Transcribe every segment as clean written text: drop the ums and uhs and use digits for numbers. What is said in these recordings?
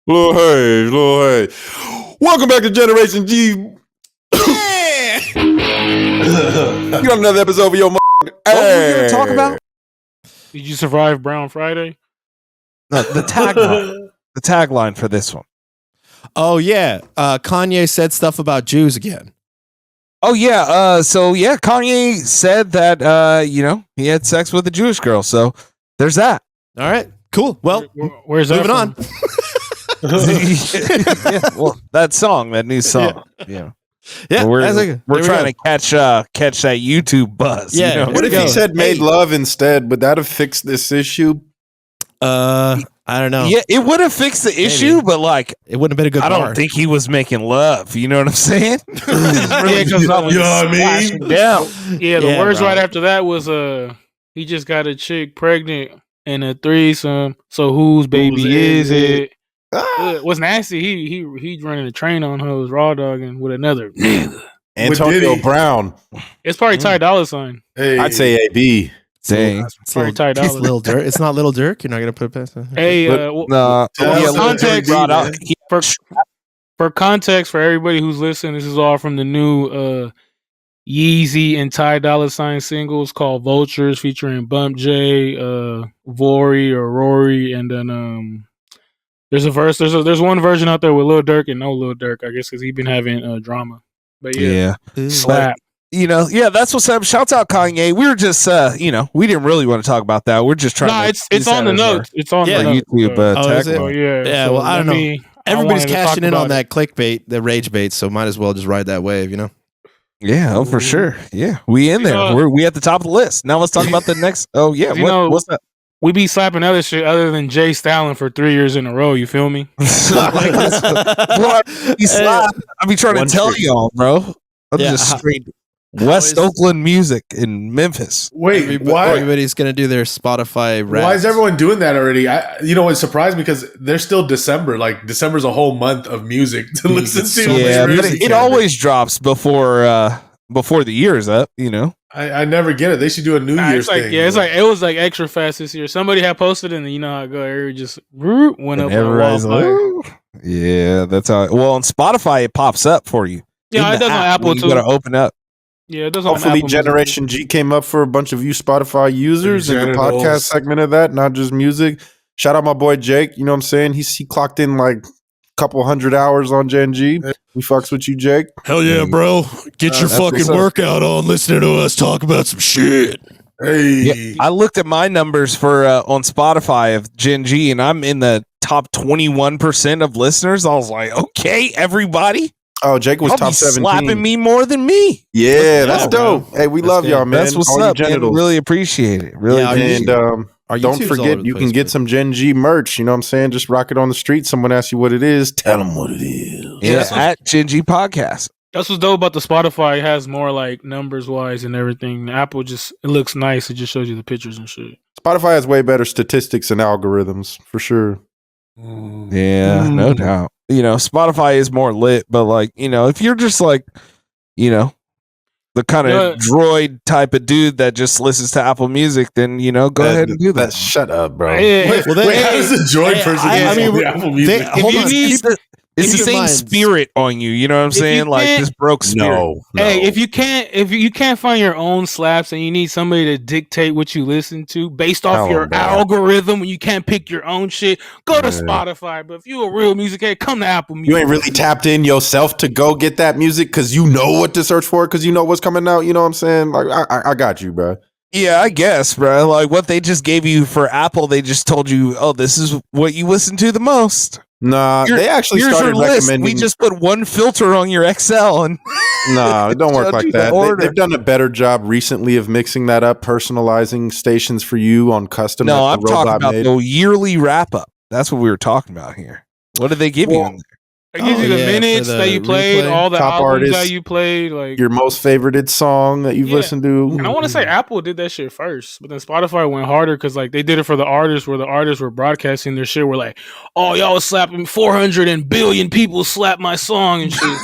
Little hey. Welcome back to Generation G. Yeah. You got another episode of your What were we going to talk about? Did you survive Brown Friday? No, the tagline. The tagline for this one. Oh, yeah. Kanye said stuff about Jews again. Oh, yeah. Kanye said that, he had sex with a Jewish girl. So there's that. All right. Cool. Well, where's that moving on. That song, that new song. Yeah. Yeah. We're trying to catch that YouTube buzz. Yeah. What if he said made love instead? Would that have fixed this issue? I don't know. Yeah, it would have fixed the issue, but like it wouldn't have been a good I bar. don't think he was making love. You know what I'm saying? You know what I mean? Yeah. The words right after that was he just got a chick pregnant in a threesome. So whose baby is it? It was nasty. He running a train on her, was raw dogging with another nigga. Antonio Brown. It's probably Ty Dolla $ign. Hey. I'd say AB. Dang. It's probably Ty Dolla $ign. Little Dirk. It's not Little Dirk. You're not gonna put it past that. Hey, for context for everybody who's listening, this is all from the new Yeezy and Ty Dolla $ign singles called Vultures, featuring Bump J, Vori or Rory, and then there's a verse. There's one version out there with Lil Durk and no Lil Durk, I guess, because he's been having drama. But yeah. Slap. That's what's up. Shouts out Kanye. We were just, we didn't really want to talk about that. We're just trying. No, it's on the notes. It's on the notes. YouTube. Is it? Yeah. Well, I don't know. Everybody's cashing in on that clickbait, the rage bait. So might as well just ride that wave, Yeah, for sure. Yeah, we in there. We at the top of the list. Now let's talk about the next. Oh yeah, what's that? We be slapping other shit other than Jay Stalin for 3 years in a row. You feel me? I be trying to tell y'all, bro. I'm just straight West Oakland music in Memphis. Wait, why? Everybody's gonna do their Spotify rap. Why is everyone doing that already? It surprised me because there's still December. Like December's a whole month of music to listen to. Yeah, but it always drops before the year's up. I never get it. They should do a New Year's thing. Yeah, it was like extra fast this year. Somebody had posted it, and you know how it go. Everybody just went up. Everybody's yeah, that's how. Well, on Spotify it pops up for you. Yeah, it does on Apple too. You gotta open up. Yeah, it does. Hopefully, Generation G came up for a bunch of you Spotify users in the podcast segment of that, not just music. Shout out my boy Jake. You know what I'm saying? He clocked in like a couple 100 hours on Gen G. He fucks with you, Jake. Hell yeah, bro! Get your fucking workout on listening to us talk about some shit. Hey, yeah, I looked at my numbers for on Spotify of Gen G, and I'm in the top 21% of listeners. I was like, okay, everybody. Oh, Jake was top 17. Slapping me more than me. Yeah, that's dope. Hey, we love y'all, man. That's what's up, man. Really appreciate it. Really appreciate it. Don't forget, you can get some Gen G merch. You know what I'm saying? Just rock it on the street. Someone asks you what it is. Tell them what it is. Yeah, at Gen G Podcast. That's what's dope about the Spotify. It has more like numbers wise and everything. Apple it looks nice. It just shows you the pictures and shit. Spotify has way better statistics and algorithms for sure. Yeah, no doubt. Spotify is more lit, but like, if you're just like, the kind of droid type of dude that just listens to Apple Music, then go ahead and do that. Shut up, bro. Wait, how does a droid person get Apple Music? It's the same spirit on you. You know what I'm saying? Like this broke spirit. No. Hey, if you can't find your own slaps and you need somebody to dictate what you listen to based off your algorithm, when you can't pick your own shit, go to Spotify. But if you a real music head, come to Apple Music. You ain't really tapped in yourself to go get that music because you know what to search for because you know what's coming out. You know what I'm saying? Like I got you, bro. Yeah, I guess, bro. Like what they just gave you for Apple, they just told you, oh, this is what you listen to the most. Nah, they actually started recommending. We just put one filter on your Excel and nah, it don't work like that. They've done a better job recently of mixing that up, personalizing stations for you on custom. No, I'm talking about the yearly wrap up. That's what we were talking about here. What did they give you on there? It gives you the minutes that you played, all the top albums artists, that you played, like your most favorited song that you've listened to. And I want to say Apple did that shit first, but then Spotify went harder because like they did it for the artists, where the artists were broadcasting their shit. Were like, oh, y'all was slapping 400 billion people slap my song and shit.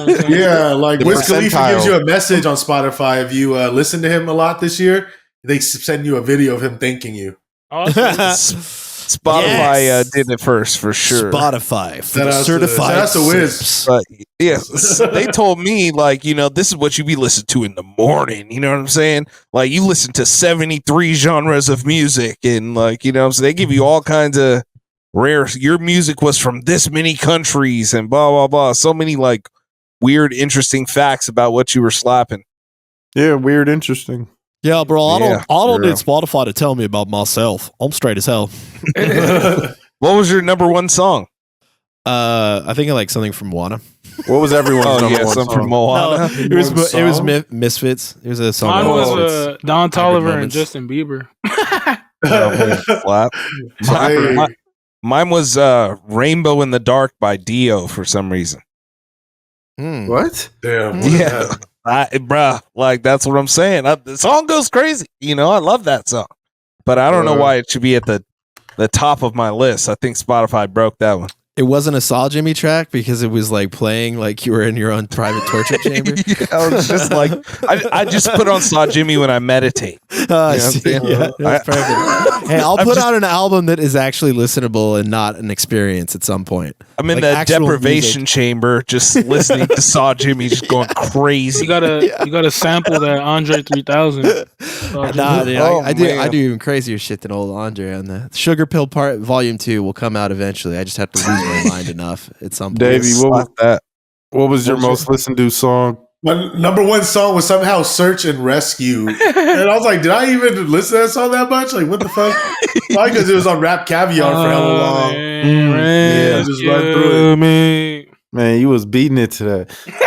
So, yeah, like Wiz Khalifa gives you a message on Spotify if you listen to him a lot this year. They send you a video of him thanking you. Awesome. Spotify did it first for sure. Spotify for the certified. That's a whiz. But yes, they told me like, this is what you be listening to in the morning. You know what I'm saying? Like you listen to 73 genres of music and like, so they give you all kinds of rare. Your music was from this many countries and blah blah blah. So many like weird, interesting facts about what you were slapping. Yeah, weird, interesting. Yeah, bro. I don't need Spotify to tell me about myself. I'm straight as hell. What was your number one song? I think I like something from Moana. What was everyone's number one something song? from Moana. No, it was Misfits. It was a song. Mine was Don Toliver and Justin Bieber. Mine was Rainbow in the Dark by Dio for some reason. What? Damn. Yeah. Bruh, like that's what I'm saying. The song goes crazy. I love that song. But I don't know why it should be at the top of my list. I think Spotify broke that one. It wasn't a Saw Jimmy track because it was like playing like you were in your own private torture chamber. I was just like, I just put on Saw Jimmy when I meditate. That's perfect. Hey, I'll put out an album that is actually listenable and not an experience at some point. I'm in the deprivation chamber, just listening to Saw Jimmy, just going crazy. You gotta sample that Andre 3000. I do even crazier shit than old Andre on the Sugar Pill Part Volume 2 will come out eventually. I just have to lose my mind enough at some point. Davey, what was your most listened to song? My number one song was somehow Search and Rescue. And I was like, did I even listen to that song that much? Like, what the fuck? Probably because it was on Rap Caviar for hella long. Yeah, just run through it. Man, you was beating it today. For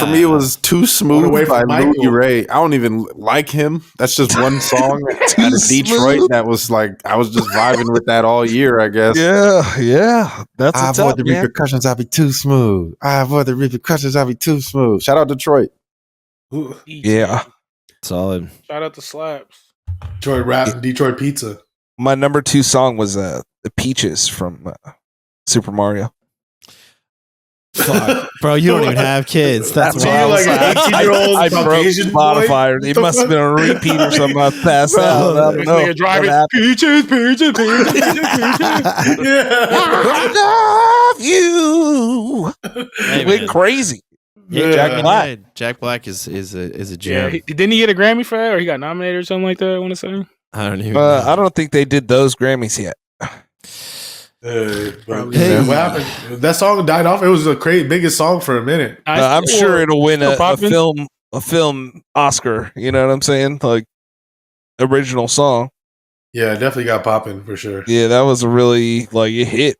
me, it was Too Smooth by Louis Ray. I don't even like him. That's just one song out of Detroit that was like, I was just vibing with that all year, I guess. Yeah. That's I avoid the repercussions, I'll be too smooth. I avoid the repercussions, I'll be too smooth. Shout out Detroit. Yeah. Solid. Shout out to Slaps. Detroit rap, Detroit pizza. My number 2 song was the Peaches from Super Mario. Fuck. Bro, you don't even have kids. That's why like an 18-year-old I broke Spotify. It must have been a repeat or something. I passed out. I don't know. Driving peaches. I love you. Hey, went crazy. Yeah, Jack Black is a gem. Yeah, didn't he get a Grammy for that, or he got nominated or something like that? I want to say. I don't even. I don't think they did those Grammys yet. What happened? That song died off. It was the biggest song for a minute. I'm sure it'll win a film Oscar. You know what I'm saying? Like original song. Yeah, definitely got popping for sure. Yeah, that was a really it hit.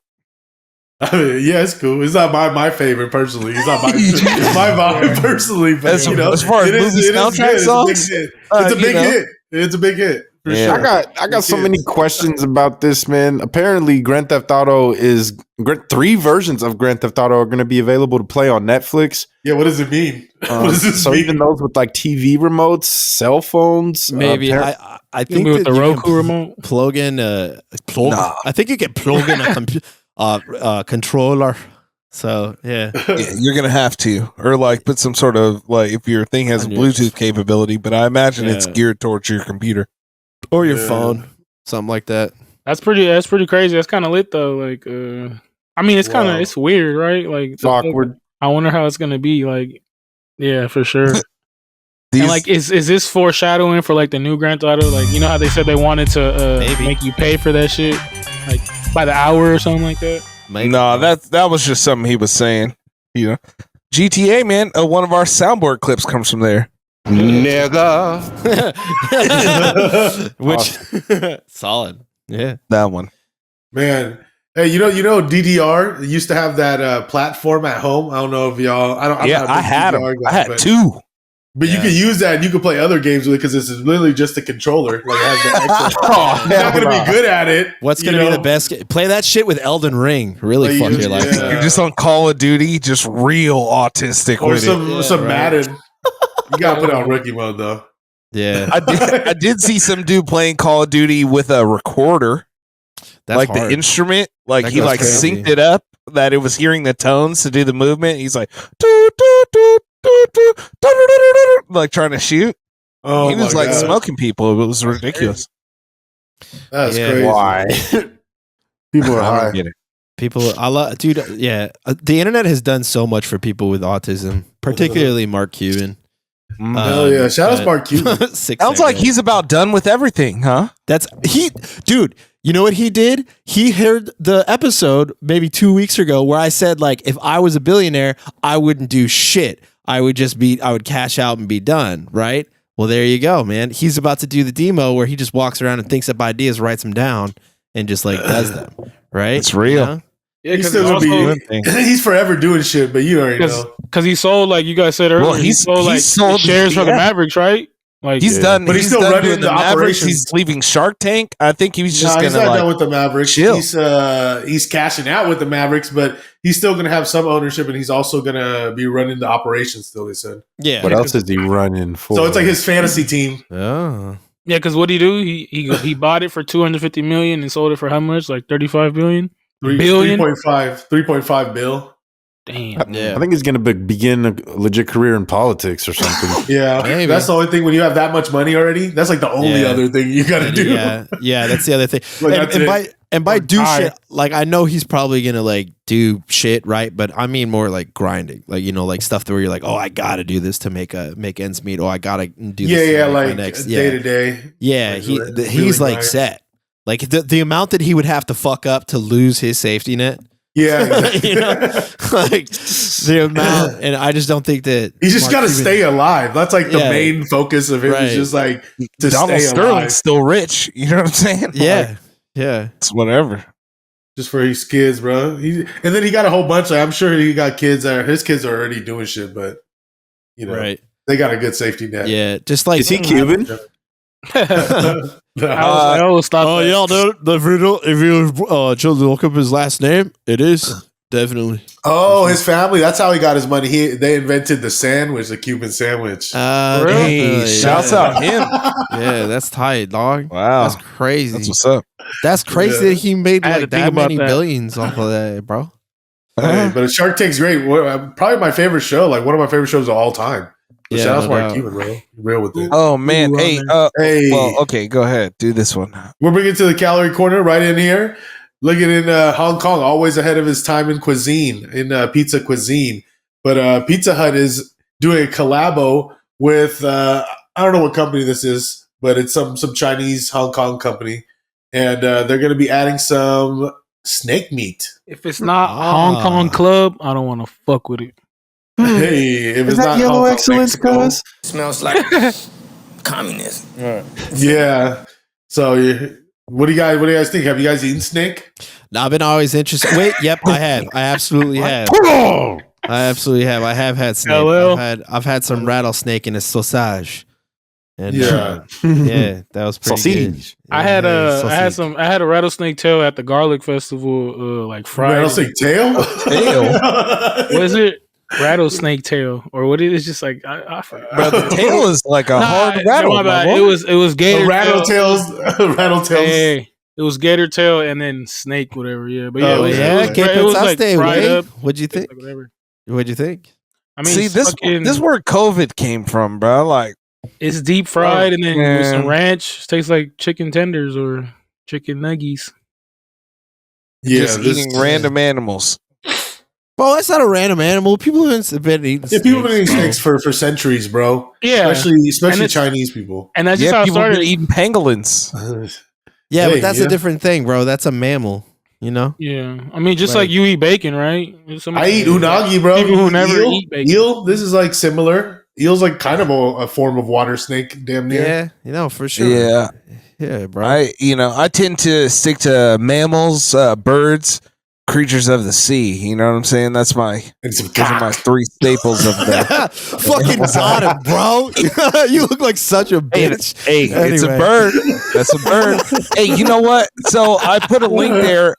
I mean, yeah, it's cool. It's not my favorite personally. It's not my vibe personally. But as far as movie soundtrack songs, it's a big hit. It's a big hit. For sure. I got so many questions about this, man. Apparently, Grand Theft Auto 3 versions of Grand Theft Auto are going to be available to play on Netflix. Yeah, what does it mean? What does this mean? Even those with like TV remotes, cell phones, maybe I think with the Roku remote, plug in. I think you can plug in a controller. So yeah, you're gonna have to, or like put some sort of if your thing has a Bluetooth capability. But I imagine it's geared towards your computer. Or your phone, something like that. That's pretty crazy. That's kind of lit though. Like, I mean, it's it's weird, right? Like, it's awkward. I wonder how it's gonna be. Like, yeah, for sure. And like, is this foreshadowing for like the new Grand Theft Auto? Like, you know how they said they wanted to make you pay for that shit, like by the hour or something like that. Maybe. No, that was just something he was saying. GTA, man. One of our soundboard clips comes from there. Nigga. Which solid. Yeah. That one. Man. Hey, you know DDR used to have that platform at home. I don't know if y'all I had them. I had 2. But you can use that and you can play other games with it because it's literally just a controller. Like it has the extra. You're not gonna be good at it. What's gonna be the best? Play that shit with Elden Ring. Really fuck your life. You're just on Call of Duty, just real autistic or with some Madden. You gotta put on rookie mode though. Yeah, I did see some dude playing Call of Duty with a recorder, that's hard. The instrument, that he crazy. synced it up that it was hearing the tones to do the movement. He's like, doo, doo, doo, doo, doo, doo, doo, doo, doo, like trying to shoot. He was smoking people. It was ridiculous. That's crazy. Why? People are I high. don't get it. People, I love, dude. Yeah, the internet has done so much for people with autism, particularly Mark Cuban. Hell yeah! Shout out to Mark Cuban. Sounds like he's about done with everything, huh? Dude. You know what he did? He heard the episode maybe 2 weeks ago where I said, like, if I was a billionaire, I wouldn't do shit. I would cash out and be done. Right? Well, there you go, man. He's about to do the demo where he just walks around and thinks up ideas, writes them down, and just like does them. Right? It's real. You know? Yeah, He's still gonna be. He's forever doing shit, but you already know. Because he sold, like you guys said earlier, Well, he sold shares for the Mavericks, right? Like he's done, but he's still done running doing the Mavericks. operations. He's leaving Shark Tank. I think he was just he's gonna not done with the Mavericks. chill. He's cashing out with the Mavericks, but he's still gonna have some ownership, and he's also gonna be running the operations. Still, they said. Yeah. What else is he running for? So it's like his fantasy team. Oh. yeah, because what did he do? He bought it for $250 million and sold it for how much? Like $35 billion. 3.5 bill. Damn. Yeah. I think he's going to begin a legit career in politics or something. Yeah, Maybe. that's the only thing. When you have that much money already, that's like the only other thing you got to do. Yeah, that's the other thing. Like, and by do Alright. shit, like I know he's probably gonna like do shit, right? But I mean more like grinding, like like stuff where you're like, oh, I gotta do this to make ends meet. Oh, I gotta do this. Yeah, to make my like next. day to day. Yeah, he's like grind. set. Like the amount that he would have to fuck up to lose his safety net. Yeah, like the amount, and I just don't think that he's just got to stay alive. That's like the main focus of him. Right. Is just like to Donald stay Sterling's alive, still rich. You know what I'm saying? Yeah, yeah. It's whatever. just for his kids, bro. And then he got a whole bunch. I'm sure he got kids. His kids are already doing shit, but Right. they got a good safety net. Yeah, just like Is he Cuban? I always thought that. y'all know if you chose to look up his last name, it is definitely. Oh, his family. That's how he got his money. They invented the sandwich, the Cuban sandwich. Hey, shouts out him. Yeah, that's tight, dog. Wow, That's crazy. that's what's up. That's crazy that he made I had to like think that about many that. billions off of that, bro. Hey, but Shark Tank's great. Probably my favorite show. Like one of my favorite shows of all time. So Yeah, shout out to no Mark doubt. Cuban, bro. Real with it. Oh man, hey, Hey, well, okay, go ahead, do this one. we're bringing to the calorie corner right in here. Looking in Hong Kong, always ahead of his time in cuisine, in pizza cuisine. But Pizza Hut is doing a collabo with I don't know what company this is, but it's some Chinese Hong Kong company, and they're going to be adding some snake meat. If it's not Hong Kong Club, I don't want to fuck with it. Hey, if Is it's that not Yellow Hong Kong, Excellence, Mexico. cuz? Smells like communism. Yeah. So, what do you guys think? Have you guys eaten snake? No, I've been always interested. Wait, yep, I have. I absolutely have. I absolutely have. I have had snake. Hello? I've had some rattlesnake in a sausage. And Yeah. yeah, that was pretty good. Sausage. I had Sausage. I had a rattlesnake tail at the garlic festival, like Friday. Rattlesnake tail? What is it? Rattlesnake tail, or what it is? Just like I forgot. Bro, the tail is like a hard rattle. my bad. my boy. It was gator Rattle tail. tails. Rattle tails. Hey, it was gator tail and then snake, whatever. Yeah, but yeah, Oh, it was, yeah. it was, ¿Qué it was like pensaste, fried güey? up. What'd you think? Like whatever. What'd you think? I mean, See, this is where COVID came from, bro. Like, it's deep fried and then with some man. ranch. It tastes like chicken tenders or chicken nuggies. Yeah, just eating random animals. Bro, that's not a random animal. People have been eating Yeah, people have been eating snakes, snakes for centuries, bro. Yeah, Especially And it's- Chinese people. and that's just Yeah, how it people been started. eating pangolins. Yeah, Hey, but that's yeah. a different thing, bro. That's a mammal, you know? Yeah, I mean, just Right. like you eat bacon, right? I eat unagi, bro. People who never eel, eat bacon. eel. This is like similar. Eel's like kind of a form of water snake, damn near. Yeah, you know, for sure. Yeah, Yeah, bro. I tend to stick to mammals, birds, creatures of the sea. You know what I'm saying? That's my And some those are my cock. three staples of the. Fucking got him, bro. You look like such a Hey, bitch. it's a Anyway. bird. That's a bird. Hey, you know what? So I put a link there.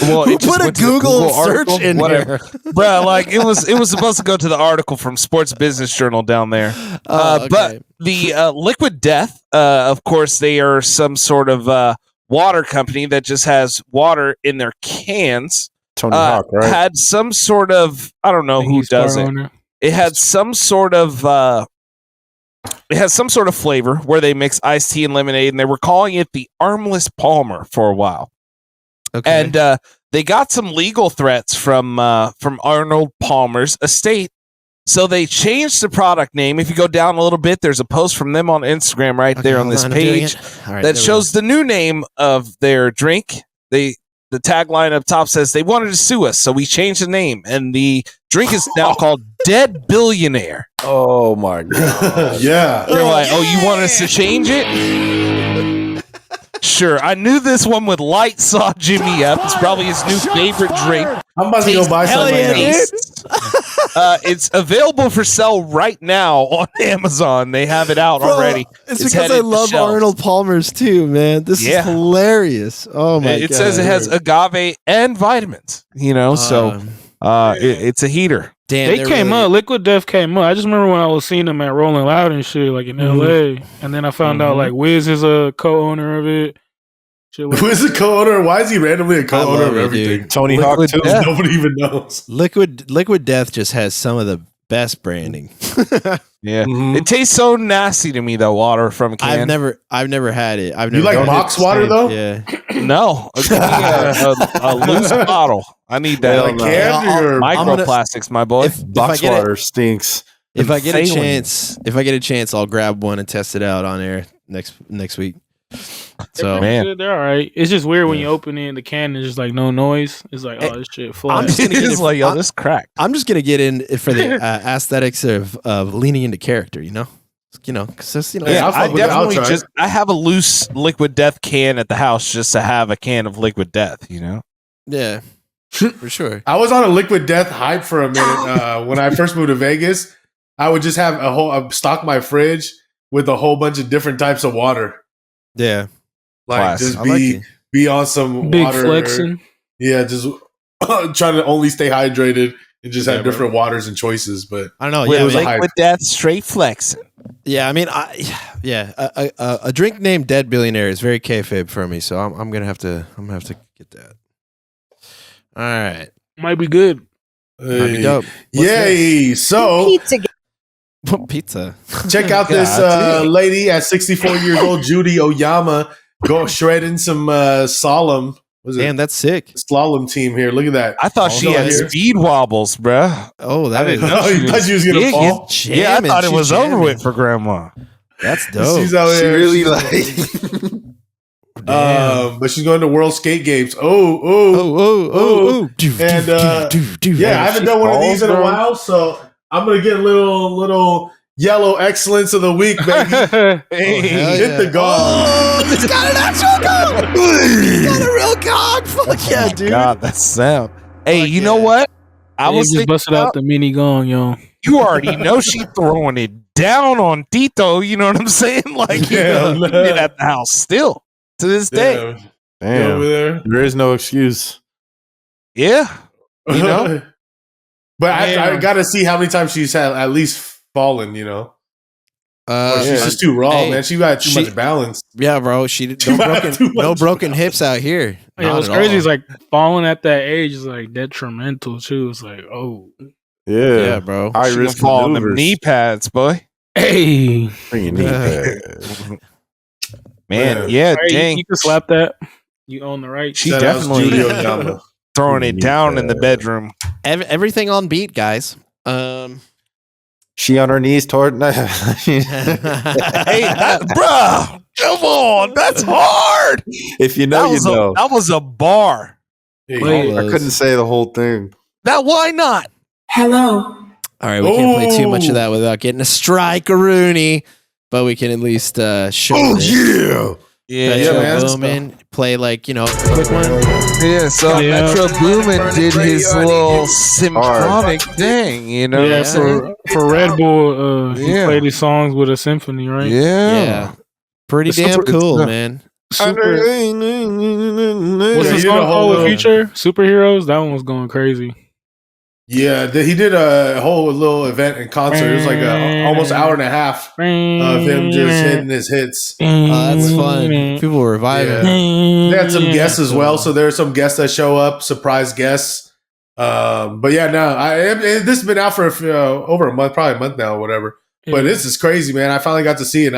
Well, Who it just put a went to the Google search article, in whatever. there? Bro, like it was supposed to go to the article from Sports Business Journal down there. Oh, But okay. the Liquid Death, of course, they are some sort of water company that just has water in their cans. Tony Hawk, right? Had some sort of, I don't know who does it. It had some sort of it has some sort of flavor where they mix iced tea and lemonade, and they were calling it the Armless Palmer for a while. Okay. And they got some legal threats from Arnold Palmer's estate. So they changed the product name. If you go down a little bit, there's a post from them on Instagram right there on this page that shows the new name of their drink. The tagline up top says they wanted to sue us, so we changed the name, and the drink is now called Dead Billionaire. Oh my god! Yeah, They're like, oh, you want us to change it? Sure. I knew this one would light saw Jimmy up. It's probably his new favorite drink. I'm about to go buy some right now. It's available for sale right now on Amazon. They have it out already. It's because I love Arnold Palmer's too, man. This is hilarious. Oh my god! It says it has agave and vitamins. So it's a heater. Damn, they came up. Liquid Death came up. I just remember when I was seeing them at Rolling Loud and shit, like in LA, and then I found out like Wiz is a co-owner of it. Wiz is a co-owner? Why is he randomly a co-owner of everything? Dude. Tony Hawk too. Nobody even knows. Liquid Death just has some of the best branding. Yeah, it tastes so nasty to me though. Water from a can. I've never had it. You like box water though? Yeah. No, a loose bottle. I need that. Like can microplastics, my boy. Box water stinks. If I get a chance, I'll grab one and test it out on air next week. So man, they're all right. It's just weird when you open it and the can is just like no noise. It's like, oh, this shit fly. I'm just gonna get like, yo, this crack. I'm just gonna get in for the aesthetics of leaning into character. Because Yeah, I definitely I have a loose Liquid Death can at the house just to have a can of Liquid Death. Yeah, for sure. I was on a Liquid Death hype for a minute when I first moved to Vegas. I would just have stock my fridge with a whole bunch of different types of water. Yeah, like just be on some big water. flexing. Yeah, just trying to only stay hydrated and just have different waters and choices. But I don't know. it was a hype. Liquid Death, straight flexing. Yeah, I mean, a drink named Dead Billionaire is very kayfabe for me, so I'm gonna have to get that. All right, might be good. Might be dope. Yay! So pizza. Check out this lady at 64 years old, Judy Oyama, go shredding some slalom. Damn, that's sick. Slalom team here. Look at that. I thought she had speed wobbles, bruh. Oh, that is. You thought she was gonna fall? Yeah, I thought it was over with for grandma. That's dope. She's out there. She really but she's going to World Skate Games. Oh. And yeah, I haven't done one of these in a while, so I'm gonna get a little yellow excellence of the week, baby. Hit the gong. Oh, it's got an actual gong. It's got a real gong. Fuck yeah, dude. God, that sound. Hey, you know what? I was just busted out the mini gong, yo. You already know she's throwing it down on Tito. You know what I'm saying? Like, it at the house still to this day. Damn. Over there is no excuse. Yeah, But I got to see how many times she's had at least fallen. She's just too raw, man. She got too much balance. Yeah, bro. No broken hips out here. Yeah, what's crazy is like falling at that age is like detrimental too. It's like, oh, yeah, bro. High risk fall on them knee pads, boy. Hey, bring your knee pads. Man, yeah, dang. You can slap that. You own the right. She definitely throwing it down in the bedroom. Everything on beat, guys. She on her knees toward. Hey, bruh, come on, that's hard. If you know, you know. That was a bar. I couldn't say the whole thing. Why not? Hello. All right, we can't play too much of that without getting a strike, Rooney. But we can at least show. Oh yeah, man. Boomin, play like a quick one. Yeah, so Metro Boomin did his little symphonic thing, Yeah, for Red Bull, he played his songs with a symphony, right? Yeah. Pretty damn cool, man. What's the song called with Future? Superheroes? That one was going crazy. Yeah, he did a whole little event and concert. It was like almost an hour and a half of him just hitting his hits. That's fun. People were vibing. They had some guests as well, so there are some guests that show up, surprise guests. But yeah, no, this has been out for over a month, probably a month now, or whatever. But this is crazy, man. I finally got to see it, and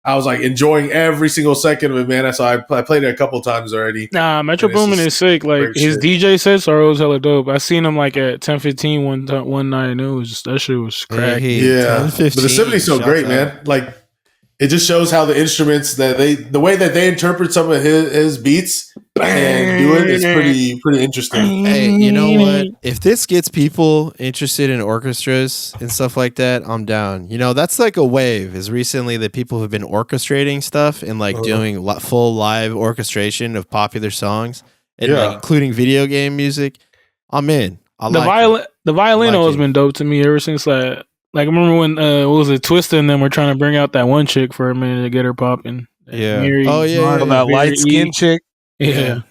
I was like enjoying every single second of it, man. So I played it a couple times already. Nah, Metro Boomin is sick. Like his DJ sets are always hella dope. I seen him like at 10:15 one night, and it was that shit was crack. Yeah, but the symphony's so great, man. Like it just shows how the instruments the way that they interpret some of his beats and do it is pretty interesting. Hey, you know what? If this gets people interested in orchestras and stuff like that, I'm down. You know, that's like a wave. Is recently that people have been orchestrating stuff and like doing full live orchestration of popular songs and like including video game music. I'm in. The violino has been dope to me ever since like I remember when what was it, Twista and them were trying to bring out that one chick for a minute to get her popping. Yeah. That light skinned chick. Yeah.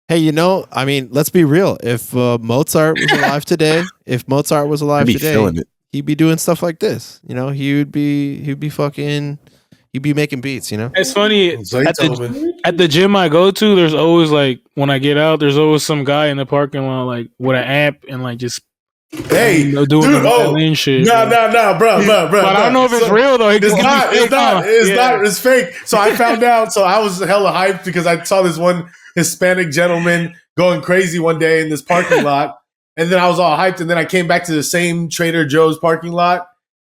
Hey, you know, I mean, let's be real. If Mozart was alive today, he'd be doing stuff like this. You know, he'd be making beats. You know, it's funny at the gym I go to. There's always like when I get out, there's always some guy in the parking lot like with an amp and like just. Hey, doing the violin shit. No, bro. But I don't know if it's real though. It's not. It's fake. So I found out. So I was hella hyped because I saw this one Hispanic gentleman going crazy one day in this parking lot, and then I was all hyped. And then I came back to the same Trader Joe's parking lot,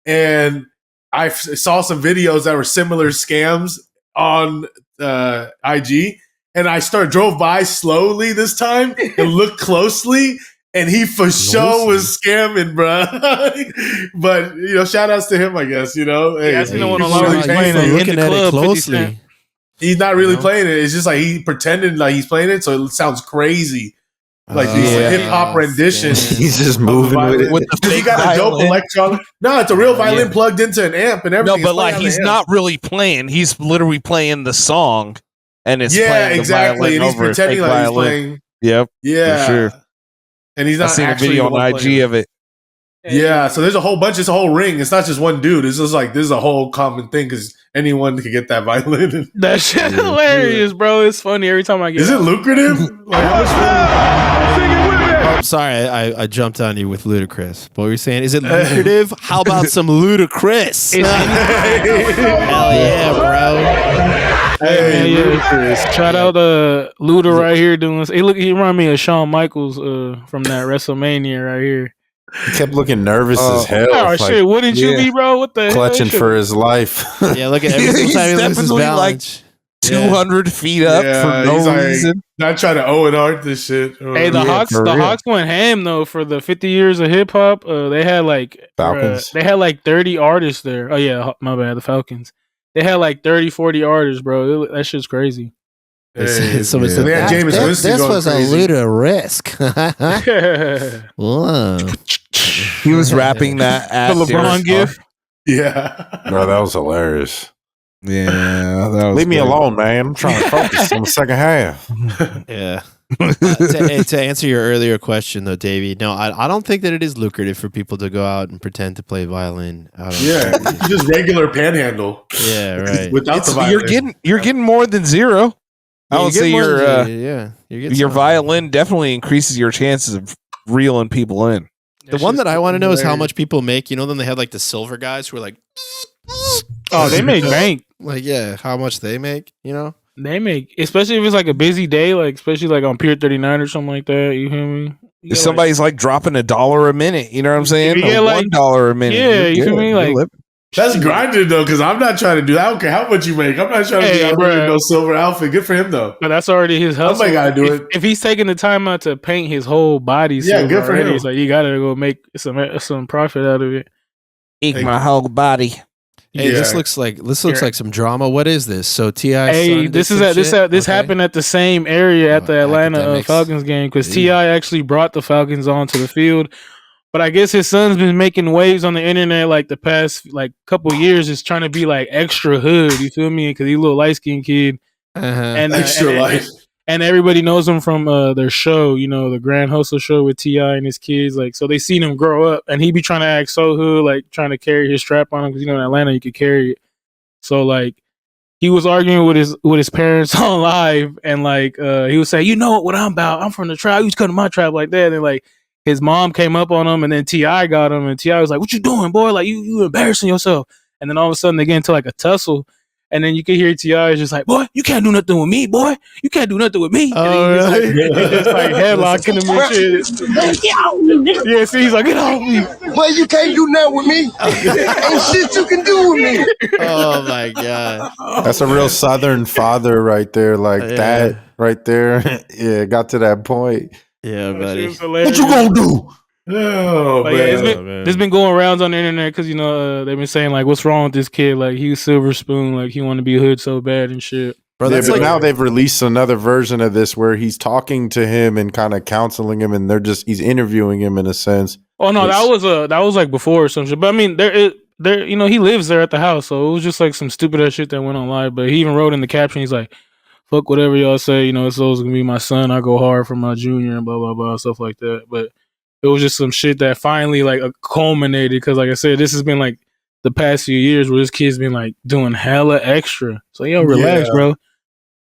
and I saw some videos that were similar scams on IG, and I drove by slowly this time and looked closely. And he for sure was scamming, bro. But you know, shout outs to him, I guess. You know, I seen the one online playing it in the club closely. He's not really playing it. It's just like he pretended like he's playing it, so it sounds crazy, like these hip hop renditions. He's just moving with it. He got a dope electronic. No, it's a real violin plugged into an amp and everything. No, but like he's not really playing. He's literally playing the song, and it's playing exactly. The and he's pretending like he's playing. Yep. Yeah. For sure. And he's not. I've seen a video on IG of it. Yeah, so there's a whole bunch. It's a whole ring. It's not just one dude. It's just like this is a whole common thing because anyone can get that violin. That shit hilarious, bro. It's funny every time I get. Is it lucrative? Sorry, I jumped on you with ludicrous. What were you saying? Is it lucrative? How about some ludicrous? Hell yeah, bro. Hey, ludicrous. Shout out Luda right here doing this. He remind me of Shawn Michaels from that WrestleMania right here. He kept looking nervous as hell. Oh like, shit! Wouldn't you be, bro? What the clutching hell? for his life? Yeah, look at every time he loses balance. 200 feet up for no reason. Not trying to Owen Hart this shit. Hey, the Hawks went ham though for the 50 years of hip hop. They had like Falcons. They had like 30 artists there. Oh yeah, my bad. The Falcons. They had like 30 40 artists, bro. That shit's crazy. Hey, so they had James Winston this was crazy. A little risk. Whoa. He was rapping that at the LeBron gif. Yeah, bro, that was hilarious. Yeah, that was leave me alone, man. I'm trying to focus on the second half. Yeah. To answer your earlier question, though, Davey, no, I don't think that it is lucrative for people to go out and pretend to play violin. Just regular panhandle. Yeah, right. Without the violin, you're getting more than zero. I would say your violin definitely increases your chances of reeling people in. The one that I want to know is how much people make. You know, then they had like the silver guys who are like, oh, they make bank. Like, yeah, how much they make, you know? They make, especially if it's like a busy day, like especially like on Pier 39 or something like that. You hear me? If somebody's like dropping $1 a minute, you know what I'm saying? Yeah, like $1 a minute. Yeah, you feel me? Like that's grinded though, because I'm not trying to do that. I don't care how much you make. I'm not trying to be out wearing no silver outfit. Good for him though. But that's already his hustle. Somebody gotta do it. If he's taking the time out to paint his whole body, yeah, good for him. It's like you gotta go make some profit out of it. Eat my whole body. Hey, this looks like some drama. What is this? So T.I. Hey, this happened at the same area at the Atlanta Falcons game because T.I. actually brought the Falcons onto the field. But I guess his son's been making waves on the internet like the past like couple years, is trying to be like extra hood. You feel me? Because he's a little light skinned kid, and extra light. And everybody knows him from their show, you know, the Grand Hustle show with T.I. and his kids. Like, so they seen him grow up, and he be trying to act so hood, like trying to carry his strap on him because, you know, in Atlanta you could carry it. So like, he was arguing with his parents on live, and like he was saying, you know what I'm about? I'm from the tribe. You come to my tribe like that, and like his mom came up on him, and then T.I. got him, and T.I. was like, "What you doing, boy? Like you embarrassing yourself." And then all of a sudden they get into like a tussle, and then you can hear T.I. is just like, "Boy, you can't do nothing with me, boy. You can't do nothing with me." Oh, and he's just like headlocking him and shit. Yeah, see, he's like, "Get off me." Boy, you can't do nothing with me. Ain't shit you can do with me. Oh my god. That's a real Southern father right there. Like that right there. Yeah, got to that point. Yeah, buddy. What you gonna do? Oh, But yeah, it's been going around on the internet because they've been saying like, "What's wrong with this kid? Like he was silver spoon, like he want to be hood so bad and shit." Bro, Yeah, that's but like now they've released another version of this where he's talking to him and kind of counseling him, and he's interviewing him in a sense. Oh no, that was like before or some shit. But I mean, there, he lives there at the house, so it was just like some stupid ass shit that went on live. But he even wrote in the caption, he's like, "Fuck whatever y'all say, it's always gonna be my son. I go hard for my junior and blah blah blah stuff like that." But it was just some shit that finally like culminated because, like I said, this has been like the past few years where this kid's been like doing hella extra. So relax, bro.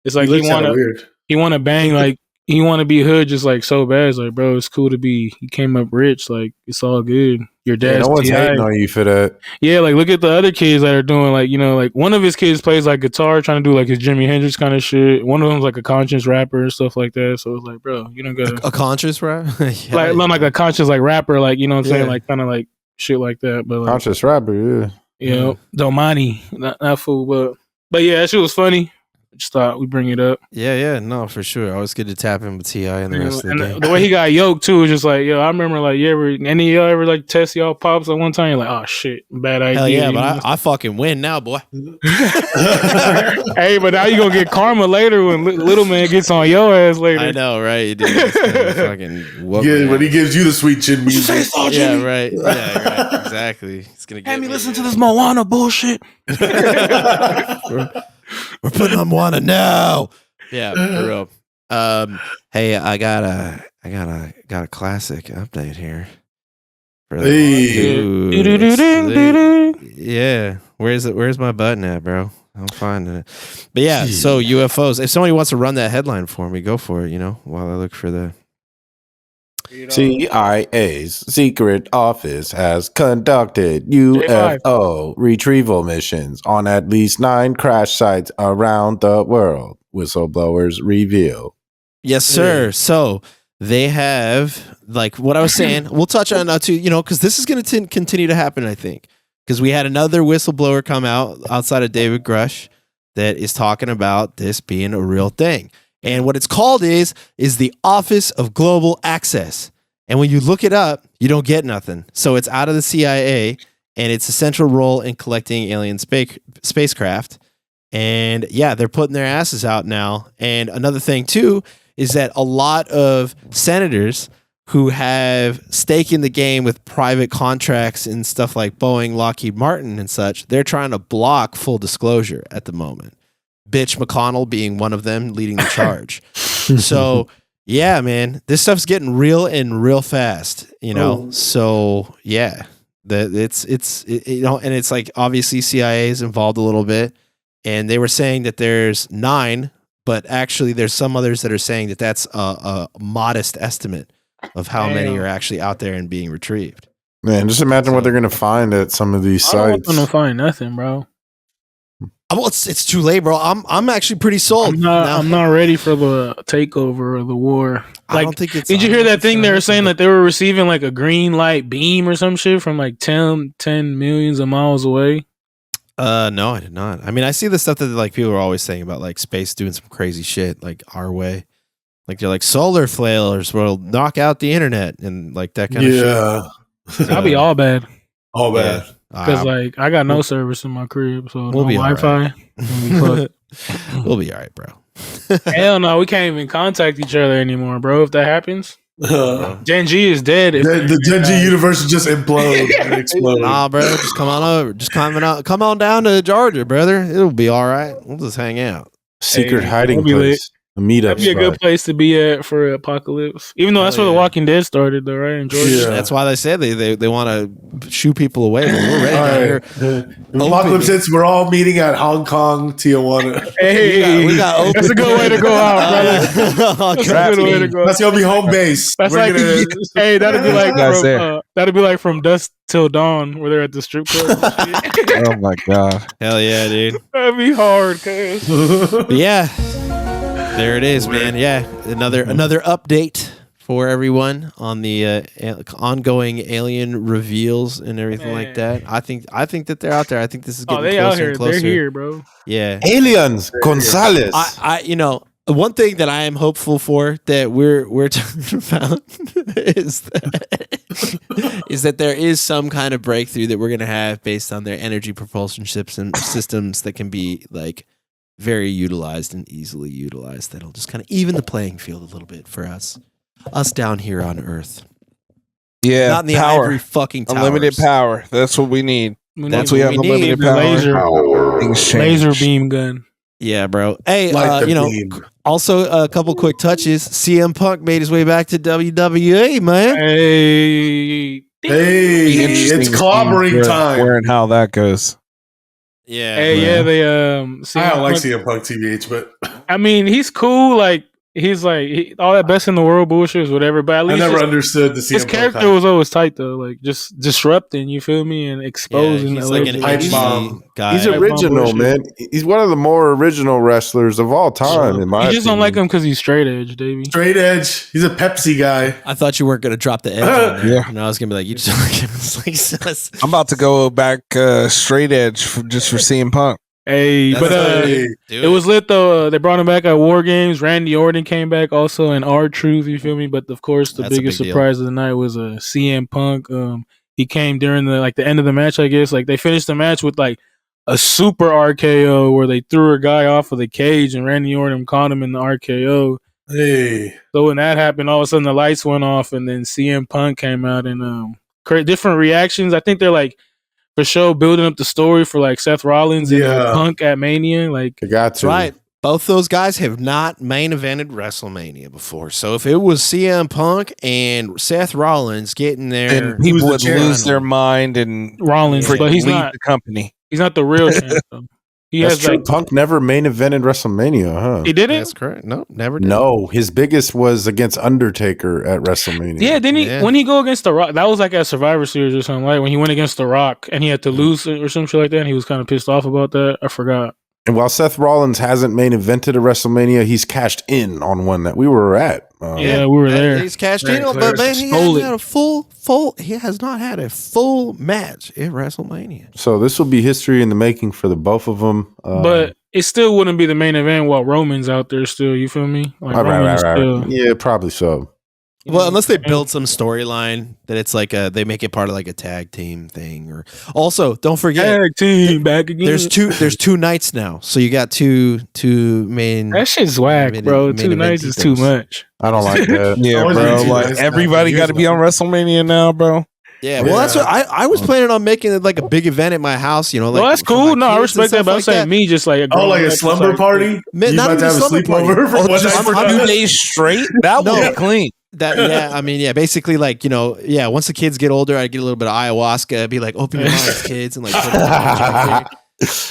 It's like he wanna bang like he wanna be hood just like so bad. It's like, bro, it's cool to be. He came up rich, like it's all good. Your dad's no one's hating on you for that. Yeah, like look at the other kids that are doing like like one of his kids plays like guitar, trying to do like his Jimi Hendrix kind of shit. One of them's like a conscious rapper and stuff like that. So it's like, bro, you don't got a conscious rap, like a conscious like rapper, like what I'm saying, like kind of like shit like that. But like, Conscious rapper, yeah. Domani, not fool, but yeah, that shit was funny. Just thought we'd bring it up. Yeah, no, for sure. Always good to tap in with T.I. and the rest of the game. The way he got yoked too is just like, I remember like, any of y'all ever like test y'all pops at one time? You're like, oh shit, bad idea. Hell yeah, but I fucking win now, boy. Hey, but now you gonna get karma later when little man gets on your ass later. I know, right? Fucking when he gives you the sweet chin music. Yeah, right. Yeah, right. Exactly. He's gonna get me listen to this Moana bullshit. We're putting on Moana now. Yeah, for real. Hey, I got a classic update here. Yeah, where's my button at, bro? I'm finding it. But yeah, so UFOs. If somebody wants to run that headline for me, go for it. While I look for the CIA's secret office has conducted UFO retrieval missions on at least 9 crash sites around the world. Whistleblowers reveal. Yes, sir. So they have, like what I was saying, we'll touch on that too, because this is going to continue to happen, I think. Because we had another whistleblower come out outside of David Grush that is talking about this being a real thing. And what it's called is the Office of Global Access. And when you look it up, you don't get nothing. So it's out of the CIA, and it's a central role in collecting alien spacecraft. And yeah, they're putting their asses out now. And another thing too is that a lot of senators who have stake in the game with private contracts and stuff like Boeing, Lockheed Martin and such, they're trying to block full disclosure at the moment. Bitch McConnell being one of them leading the charge. So yeah, man, this stuff's getting real and real fast, So yeah, and it's like obviously CIA is involved a little bit, and they were saying that there's 9, but actually there's some others that are saying that that's a modest estimate of how many are actually out there and being retrieved. Man, just imagine what they're gonna find at some of these sites. I don't want them to find nothing, bro. Well, it's too late, bro. I'm actually pretty sold. I'm not ready for the takeover or the war. I don't think it's. Did you hear that thing they were saying that they were receiving like a green light beam or some shit from like 10 millions of miles away? No, I did not. I mean, I see the stuff that like people are always saying about like space doing some crazy shit like our way. Like they're like solar flares will knock out the internet and like that kind of shit. I'll be all bad. All bad. Because like I got no service in my crib, so we'll be Wi-Fi. Right. We'll be all right, bro. Hell no, we can't even contact each other anymore, bro. If that happens, Gen G is dead. The Gen G universe will just implode and explode. Nah, bro, just come on over. Just come on down to Georgia, brother. It'll be all right. We'll just hang out. Secret hiding place. A meetup That'd be a good spot. place to be at for Apocalypse. Even though that's where The Walking Dead started, though, right? In Georgia. Yeah. That's why they said they want to shoo people away. But we're ready All down right. here. Apocalypse hits. We're all meeting at Hong Kong, Tijuana. Hey, we got that's a good way to go out, brother. That's a good way to go. That's gonna be home base. That's We're like, gonna- hey, that'd be like Guys from, there. that'd be like from dusk till dawn, where they're at the strip club. and shit. Oh my god. Hell yeah, dude. That'd be hard, cuz. Yeah, there it is, man. Yeah, another update for everyone on the ongoing alien reveals and everything like Man. that. I think that they're out there. I think this is Oh, getting they closer out here. and closer. They're here, bro. Yeah. Aliens, Gonzalez. I one thing that I am hopeful for that we're talking about is that there is some kind of breakthrough that we're gonna have based on their energy propulsion ships and systems that can be like very utilized and easily utilized. That'll just kind of even the playing field a little bit for us down here on Earth. Yeah, Not in the power. ivory fucking towers. Unlimited power. That's what we need. That's we what have we unlimited need. power. Laser, Things change. laser beam gun. Yeah, bro. Hey, Like the beam. also a couple quick touches. CM Punk made his way back to WWE, man. Hey, Hey, Interesting it's to see clobbering where time. and how that goes. Yeah. hey, yeah, they I don't like Punk- CM Punk TBH, but I mean, he's cool. Like he's like all that best in the world bullshit is whatever. But at I least never his, understood the CM his Punk character hype. was always tight though. Like just disrupting. You feel me? And exposing. he's a like little an bit. hype edgy bomb. guy. He's Like original, bullshit. man. He's one of the more original wrestlers of all time, in my You just don't opinion. like him because he's straight edge, Davey. Straight edge. He's a Pepsi guy. I thought you weren't gonna drop the edge on there. Yeah. And I was gonna be like, you just don't like him. It's like, I'm about to go back straight edge just for CM Punk. Hey, That's but Hey, it was lit though. They brought him back at War Games. Randy Orton came back also in R-Truth. You feel me? But of course, the That's a biggest big deal. surprise of the night was CM Punk. He came during the end of the match. I guess like they finished the match with like a super RKO where they threw a guy off of the cage and Randy Orton caught him in the RKO. hey. So when that happened, all of a sudden the lights went off and then CM Punk came out and create different reactions. I think they're like for sure building up the story for like Seth Rollins and Yeah. Punk at Mania. Like You got that's to. right. Both those guys have not main evented WrestleMania before. So if it was CM Punk and Seth Rollins getting there, And people the would champ? lose their mind and Rollins, freaking but he's leave not. the company. He's not the real champ. Though. He That's has true. like Punk never main evented WrestleMania, huh? he didn't. that's correct. No, never did. No, his biggest was against Undertaker at WrestleMania. Yeah, didn't he? Yeah. When he go against the Rock, that was like at Survivor Series or something. Like when he went against the Rock and he had to lose it or some shit like that. And he was kind of pissed off about that. I forgot. And while Seth Rollins hasn't main evented a WrestleMania, he's cashed in on one that we were at. Yeah, we were there. He's cashed Very in on, clear. but man, he Stole hasn't it. had a full. He has not had a full match at WrestleMania. So this will be history in the making for the both of them. But it still wouldn't be the main event while Roman's out there still. You feel me? Like Roman's still- Yeah, probably so. Well, unless they build some storyline that it's like they make it part of like a tag team thing, or also don't forget Tag team back again. there's two nights now, so you got two main. That shit's whack, main- bro. main 2 nights is too eventitos. much. I don't like that. Yeah, Always bro. been too Like nice. everybody got to be on WrestleMania now, bro. Yeah, well, that's what I was planning on making it like a big event at my house. You know, like Well, that's for my cool. No, I kids and respect that. stuff But I'm like saying me just like Oh, like a grown-up, slumber like- party? Man, You not about to even have a slumber party. sleepover for Oh, one just- night? I'm- 2 days straight. That No. would be clean. That yeah, I mean, yeah, basically like, you know, yeah, once the kids get older, I get a little bit of ayahuasca, be like, open your minds, kids, and like put it right there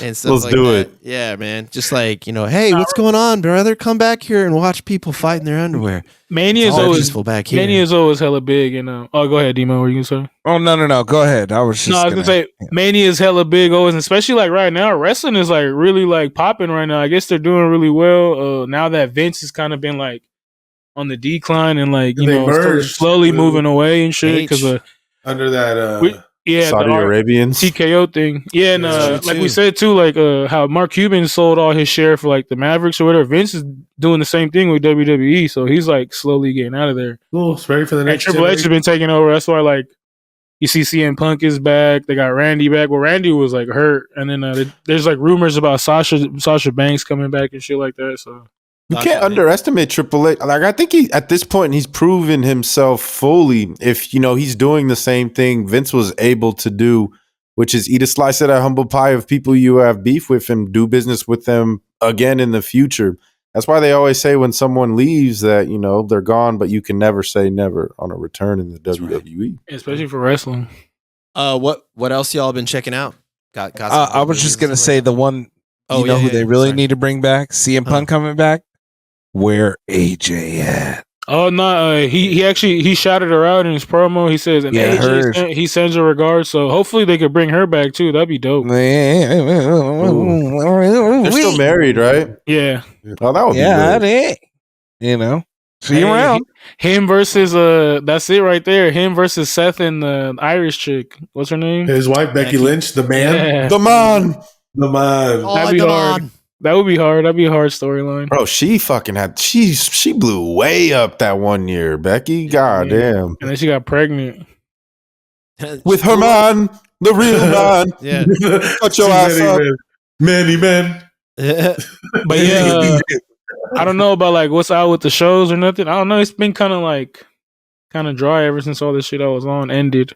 and stuff Let's like do that. it. Yeah, man. Just like, you know, hey, what's going on, brother? Come back here and watch people fight in their underwear. Mania is It's all always peaceful back here. Mania is always hella big. And oh, go ahead, Demo. What were you gonna say? Oh no. Go ahead. I was just. No, I was gonna say Mania is hella big always, and especially like right now, wrestling is like really like popping right now. I guess they're doing really well. Now that Vince has kind of been like on the decline and like you They know merged slowly with moving away and shit because Under that, we- yeah, Saudi the Arabians. TKO thing. Yeah, and Yeah, like too. we said too, like how Mark Cuban sold all his share for like the Mavericks or whatever. Vince is doing the same thing with WWE, so he's like slowly getting out of there. cool. It's ready for the And next Triple H has been taking over. That's why like you see CM Punk is back. They got Randy back. Well, Randy was like hurt, and then there's like rumors about Sasha Banks coming back and shit like that. So You can't underestimate Triple H. Like I think he at this point he's proven himself fully. If you know he's doing the same thing Vince was able to do, which is eat a slice of that humble pie of people you have beef with and do business with them again in the future. That's why they always say when someone leaves that, you know, they're gone, but you can never say never on a return in the WWE. Especially for wrestling. What else y'all been checking out? Got I was just gonna say the one. You know who they really need to bring back? CM Punk coming back. Where AJ at? Oh no, he shouted her out in his promo. He says, and AJ he sends her regards. So hopefully they could bring her back too. That'd be dope. They're still married, right? Yeah. Oh, that would be good. You know, see you around. Him versus that's it right there. Him versus Seth and the Irish chick. What's her name? His wife, Becky Lynch, the man. Yeah. The man. The man. That'd be hard. That would be hard. That'd be a hard storyline. Bro, she fucking had she blew way up that one year, Becky. God damn. And then she got pregnant. With her man, the real man. Yeah. Cut your ass up. Many men. But yeah, I don't know about like what's out with the shows or nothing. I don't know. It's been kind of dry ever since all this shit I was on ended.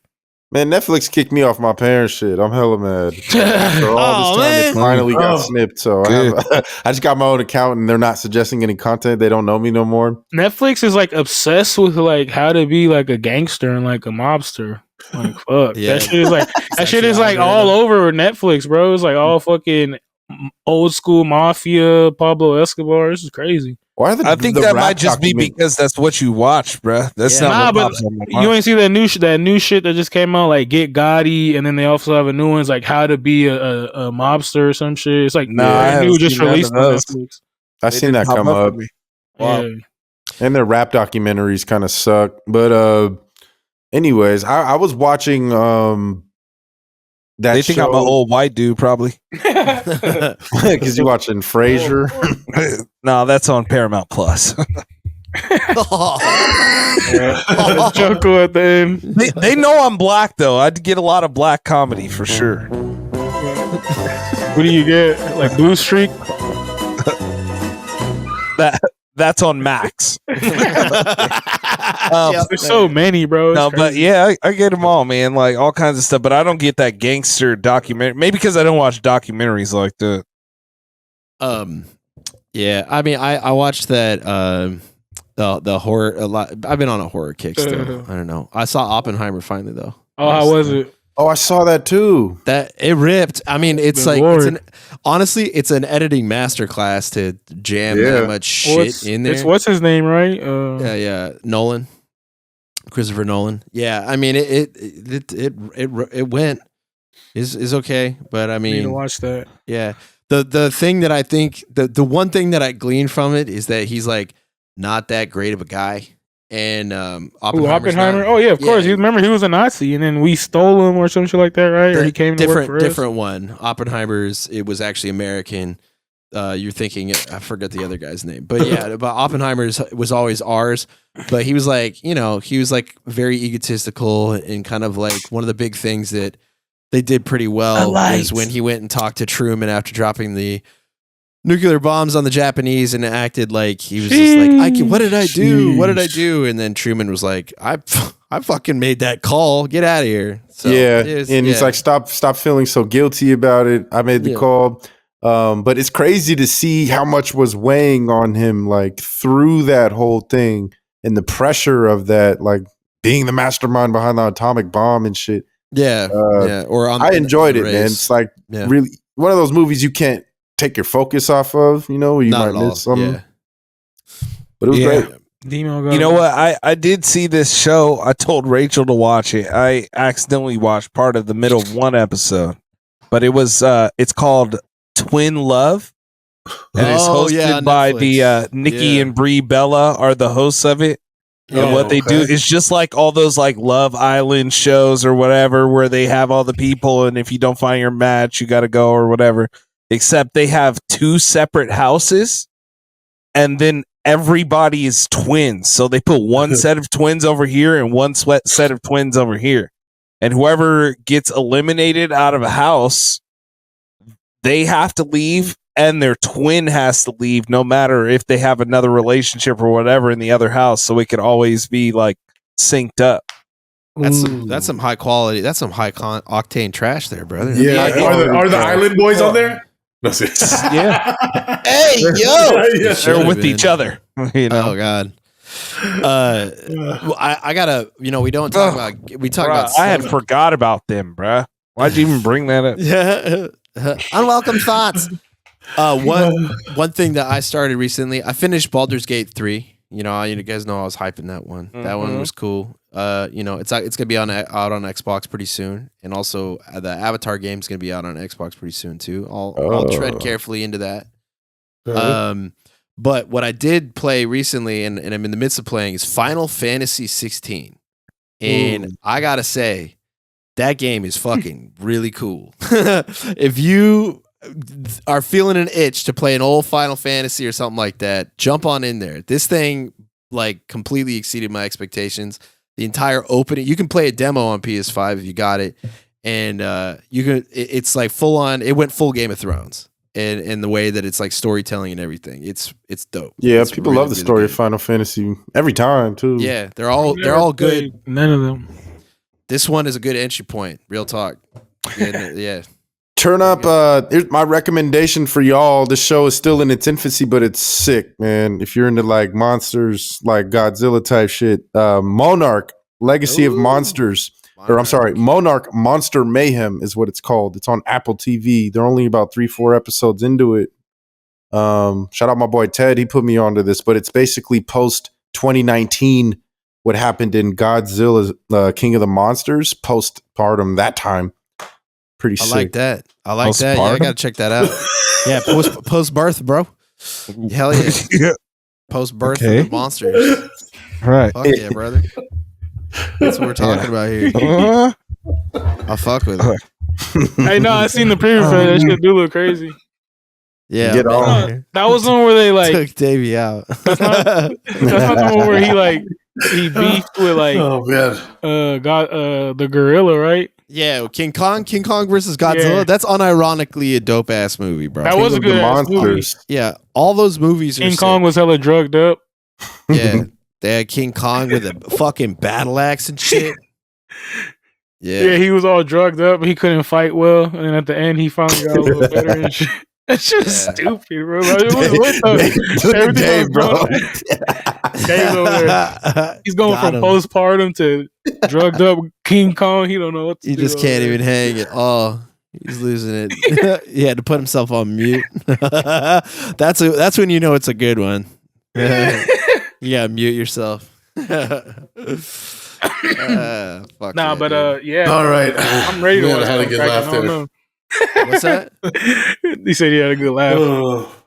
Man, Netflix kicked me off my parents' shit. I'm hella mad. For all this time, it finally got snipped. So I just got my own account, and they're not suggesting any content. They don't know me no more. Netflix is like obsessed with like how to be like a gangster and like a mobster. Like fuck, that shit is like that shit is like all over Netflix, bro. It's like all fucking old school mafia, Pablo Escobar. This is crazy. Why I think that might just be because that's what you watch, bruh. That's not what pops on my mind. You ain't see that new shit that just came out, like Get Gotti, and then they also have a new one, it's like how to be a mobster or some shit. It's like new just released on Netflix. I seen that come up. Wow. Yeah. And their rap documentaries kind of suck. But anyways, I was watching that they think I'm an old white dude, probably. Because you're watching Frasier. No, that's on Paramount Plus. Joker at the end. They know I'm black though. I'd get a lot of black comedy for sure. What do you get? Like Blue Streak? That's on Max. There's so many, bro. No, but yeah, I get them all, man. Like all kinds of stuff. But I don't get that gangster documentary. Maybe because I don't watch documentaries like that. Yeah. I mean, I watched that. The horror a lot. I've been on a horror kick still. I don't know. I saw Oppenheimer finally though. Oh, how was it? Oh, I saw that too. That it ripped. I mean, it's like honestly, it's an editing masterclass to jam that much shit in there. It's what's his name, right? Yeah, Nolan, Christopher Nolan. Yeah, I mean, it went is okay, but I mean, need to watch that. Yeah, the thing that I think the one thing that I gleaned from it is that he's like not that great of a guy. And Oppenheimer. Oh yeah, of course. You remember he was a Nazi, and then we stole him or some shit like that, right? Or he came to work for us? Different one. Oppenheimer's. It was actually American. You're thinking I forget the other guy's name, but yeah, but Oppenheimer's was always ours. But he was like, he was like very egotistical and kind of like one of the big things that they did pretty well is when he went and talked to Truman after dropping the nuclear bombs on the Japanese and acted like he was just like, what did I do? What did I do? And then Truman was like, I fucking made that call. Get out of here. So he's like, stop feeling so guilty about it. I made the call. But it's crazy to see how much was weighing on him, like through that whole thing and the pressure of that, like being the mastermind behind the atomic bomb and shit. Yeah. Or I enjoyed it, man. It's like really one of those movies you can't take your focus off of, where you might miss something. Yeah. But it was great. You know what? I did see this show. I told Rachel to watch it. I accidentally watched part of the middle of one episode, but it was it's called Twin Love, and it's hosted by the Nikki and Brie Bella are the hosts of it. And what they do is just like all those like Love Island shows or whatever, where they have all the people, and if you don't find your match, you got to go or whatever. Except they have two separate houses, and then everybody is twins. So they put one set of twins over here and one set of twins over here. And whoever gets eliminated out of a house, they have to leave, and their twin has to leave, no matter if they have another relationship or whatever in the other house. So it could always be like synced up. That's some high quality. That's some high octane trash there, brother. Yeah, are the Island Boys on there? Yeah. Hey, yo. Yeah. They're with each other. You know? Oh God. I gotta. We don't talk about. We talk about. I had forgot about them, bruh. Why'd you even bring that up? Yeah. Unwelcome thoughts. One thing that I started recently, I finished Baldur's Gate 3. You guys know I was hyping that one. That one was cool. It's gonna be out on Xbox pretty soon, and also the Avatar game's gonna be out on Xbox pretty soon too. I'll tread carefully into that. But what I did play recently, and I'm in the midst of playing, is Final Fantasy 16, and I gotta say, that game is fucking really cool. If you are feeling an itch to play an old Final Fantasy or something like that, jump on in there. This thing completely exceeded my expectations. The entire opening, you can play a demo on PS5 if you got it, and it's like full on. It went full Game of Thrones, and in the way that it's like storytelling and everything. It's dope. Yeah, It's people really, love the really story good. of Final Fantasy every time too. Yeah, they're all good. None of them. This one is a good entry point. Real talk. Yeah. Turn up. Here's my recommendation for y'all. The show is still in its infancy, but it's sick, man. If you're into like monsters, like Godzilla type shit, Monarch: Legacy of Monsters, or I'm sorry, Monarch: Monster Mayhem is what it's called. It's on Apple TV. They're only about 3-4 episodes into it. Shout out my boy Ted. He put me onto this, but it's basically post 2019. What happened in Godzilla, King of the Monsters, postpartum that time. Pretty sick. I like that. Yeah, I gotta check that out. Yeah, post birth, bro. Hell yeah. Post birth of the monsters. Right. Fuck yeah, brother. That's what we're talking about here. I'll fuck with it. Hey, no, I seen the preview for that. That shit do look crazy. Yeah, Get on. That was the one where they like took Davey out. That's not the one where he beefed with the gorilla, right? Yeah, King Kong versus Godzilla. Yeah. That's unironically a dope ass movie, bro. That was a good ass movie. Yeah, all those movies. King Kong was hella drugged up. Yeah, they had King Kong with a fucking battle axe and shit. Yeah, he was all drugged up. He couldn't fight well, and then at the end, he finally got a little better and shit. That shit is stupid, bro. Like, it was lit though. Dave, bro. Dave's over there. He's going from postpartum to drugged up King Kong. He don't know what to do. He just can't even hang at all. He's losing it. He had to put himself on mute. That's when you know it's a good one. You gotta mute yourself. Fuck nah, but yeah. All right. I'm ready to watch. Had a good laugh there. What's that? He said he had a good laugh.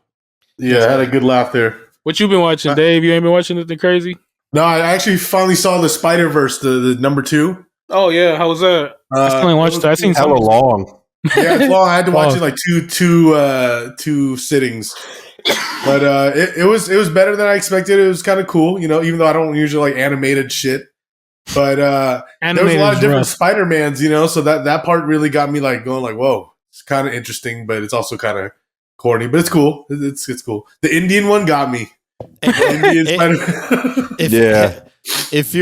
Yeah, I had a good laugh there. What you been watching, Dave? You ain't been watching anything crazy? No, I actually finally saw the Spider-Verse, the number 2. Oh yeah, how was that? I still ain't watched it. I seen hella long. Yeah, it's long. I had to watch it like two sittings. But it was better than I expected. It was kind of cool, even though I don't usually like animated shit. But there was a lot of different Spider-Mans, so that part really got me like going like, whoa, it's kind of interesting, but it's also kind of corny, but it's cool. It's cool. The Indian one got me. If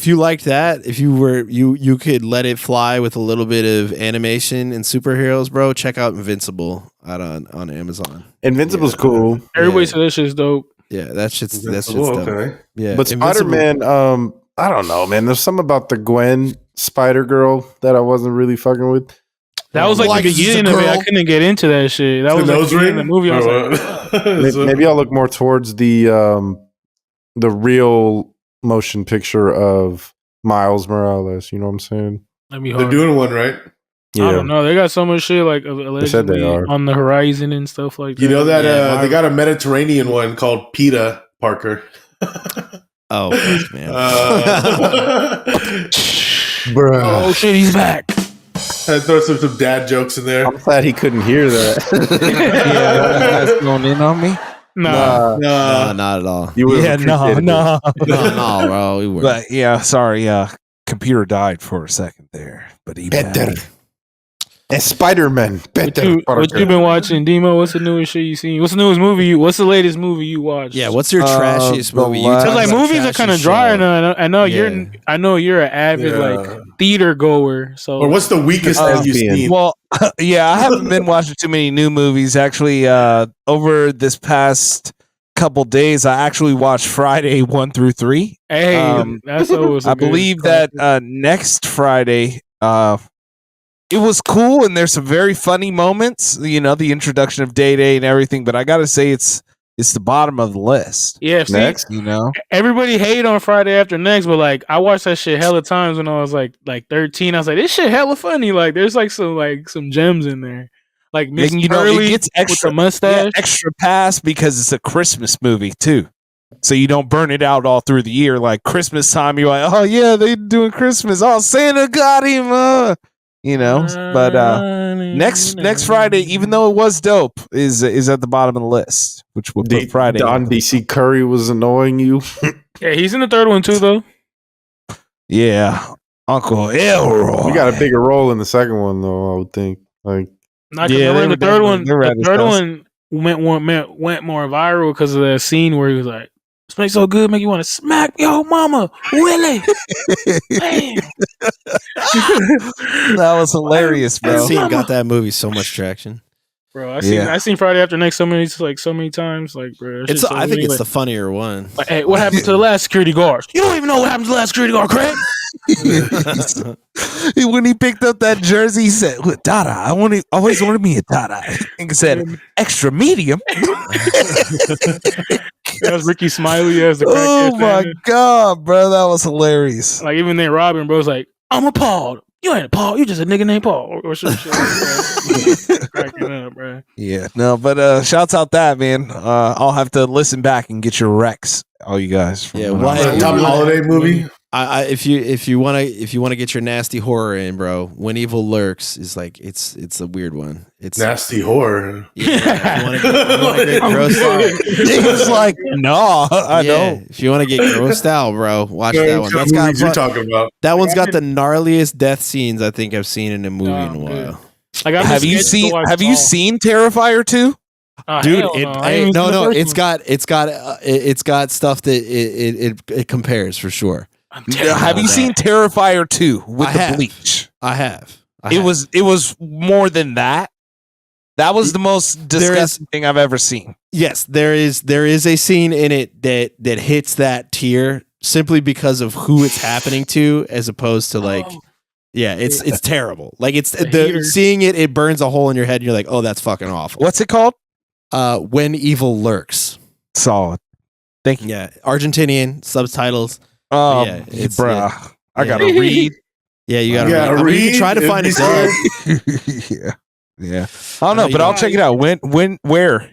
you liked that, if you could let it fly with a little bit of animation and superheroes, bro, check out Invincible out on Amazon. Invincible's cool. Everybody said that shit's dope. Yeah, that shit's dope. Okay. Yeah, But Spider-Man, I don't know, man. There's something about the Gwen Spider-Girl that I wasn't really fucking with. That was like the beginning of it. I couldn't get into that shit. That was like the beginning of the movie. I was like, maybe I'll look more towards the real motion picture of Miles Morales. You know what I'm saying? They're doing one, right? Yeah. I don't know. They got so much shit like allegedly on the horizon and stuff like that. You know that they got a Mediterranean one called PETA, Parker. Oh, fuck, man. Bruh. Oh shit, he's back. I throw some dad jokes in there. I'm glad he couldn't hear that. Yeah, that's going in on me. No, not at all. You Yeah, no. No, bro. We were. But yeah, sorry. Computer died for a second there, but he Better. back. And Spider-Man. What you been watching, Demo? What's the newest shit you seen? What's the newest movie? What's the latest movie you watched? Yeah, what's your trashiest movie? Because like movies are kind of dry now. I know you're an avid like theater goer. So, or what's the weakest that you've seen? Well, yeah, I haven't been watching too many new movies. Actually, over this past couple days, I actually watched Friday 1 through 3. Hey, that's always. I believe that next Friday, it was cool, and there's some very funny moments. You know, the introduction of Day and everything. But I gotta say, it's the bottom of the list. Yeah, next, you know, everybody hate on Friday After Next, but like I watched that shit hella times when I was like 13. I was like, this shit hella funny. Like, there's like some gems in there. Like Miss Curly, it gets extra with the mustache, extra pass because it's a Christmas movie too. So you don't burn it out all through the year. Like Christmas time, you're like, oh yeah, they doing Christmas. Oh, Santa got him. You know, but next Friday, even though it was dope, is at the bottom of the list, which will put Friday. Don DC Curry was annoying you. Yeah, he's in the third one too, though. Yeah, Uncle Elroy. You got a bigger role in the second one, though. I would think. Like, the third one. The third one went more viral because of that scene where he was like, "Smells so good, make you want to smack your mama, Willie." That was hilarious, bro. That scene got that movie so much traction, bro. I seen Friday After Next so many times, like, bro. I think it's the funnier one. Like, hey, what happened to the last security guard? You don't even know what happened to the last security guard, Craig. When he picked up that jersey, he said, Dada, I always wanted me a Dada. And he said, extra medium. That was Ricky Smiley as the crackhead. Oh my God, bro. That was hilarious. Like, even then, Robin, bro's like, I'm appalled. You ain't Paul. You just a nigga named Paul or some shit. Cracking up, bro. Yeah, no, but shouts out that, man. I'll have to listen back and get your recs, all you guys. Yeah, top holiday movie. If you want to get your nasty horror in, bro, When Evil Lurks is like it's a weird one. It's nasty horror. Yeah, you want to get grossed out. It's like no, I know. If you want to get grossed out, bro, watch that one. That's got you're talking about. That one's got the gnarliest death scenes I think I've seen in a movie in a while. Like, have you seen Terrifier 2? Dude, no, it's got stuff that it compares for sure. Have you seen Terrifier 2 with the bleach? I have. It was more than that. That was the most disgusting thing I've ever seen. Yes, there is a scene in it that hits that tier simply because of who it's happening to, as opposed to like, it's terrible. Like seeing it burns a hole in your head, and you're like, oh, that's fucking awful. What's it called? When Evil Lurks. Solid. Thank you. Yeah, Argentinian subtitles. Yeah, bruh. I gotta read. Yeah, you gotta read. You can try to find it. Yeah. I don't know, but I'll check it out. Where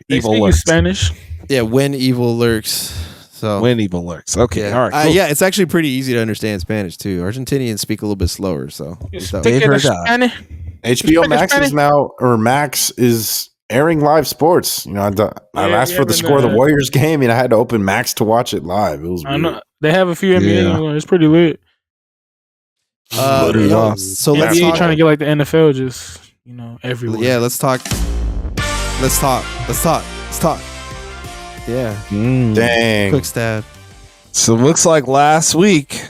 Evil Lurks? Spanish. Yeah, When Evil Lurks. So When Evil Lurks. Okay, all right. Cool. Yeah, it's actually pretty easy to understand Spanish too. Argentinians speak a little bit slower, so HBO Max is now, or Max is airing live sports. You know, I asked for the score of the Warriors game, and I had to open Max to watch it live. It was weird. I know they have a few NBA. It's pretty lit. So let's talk. Trying to get like the NFL, just everywhere. Yeah, let's talk. Yeah. Dang. Quick stab. So it looks like last week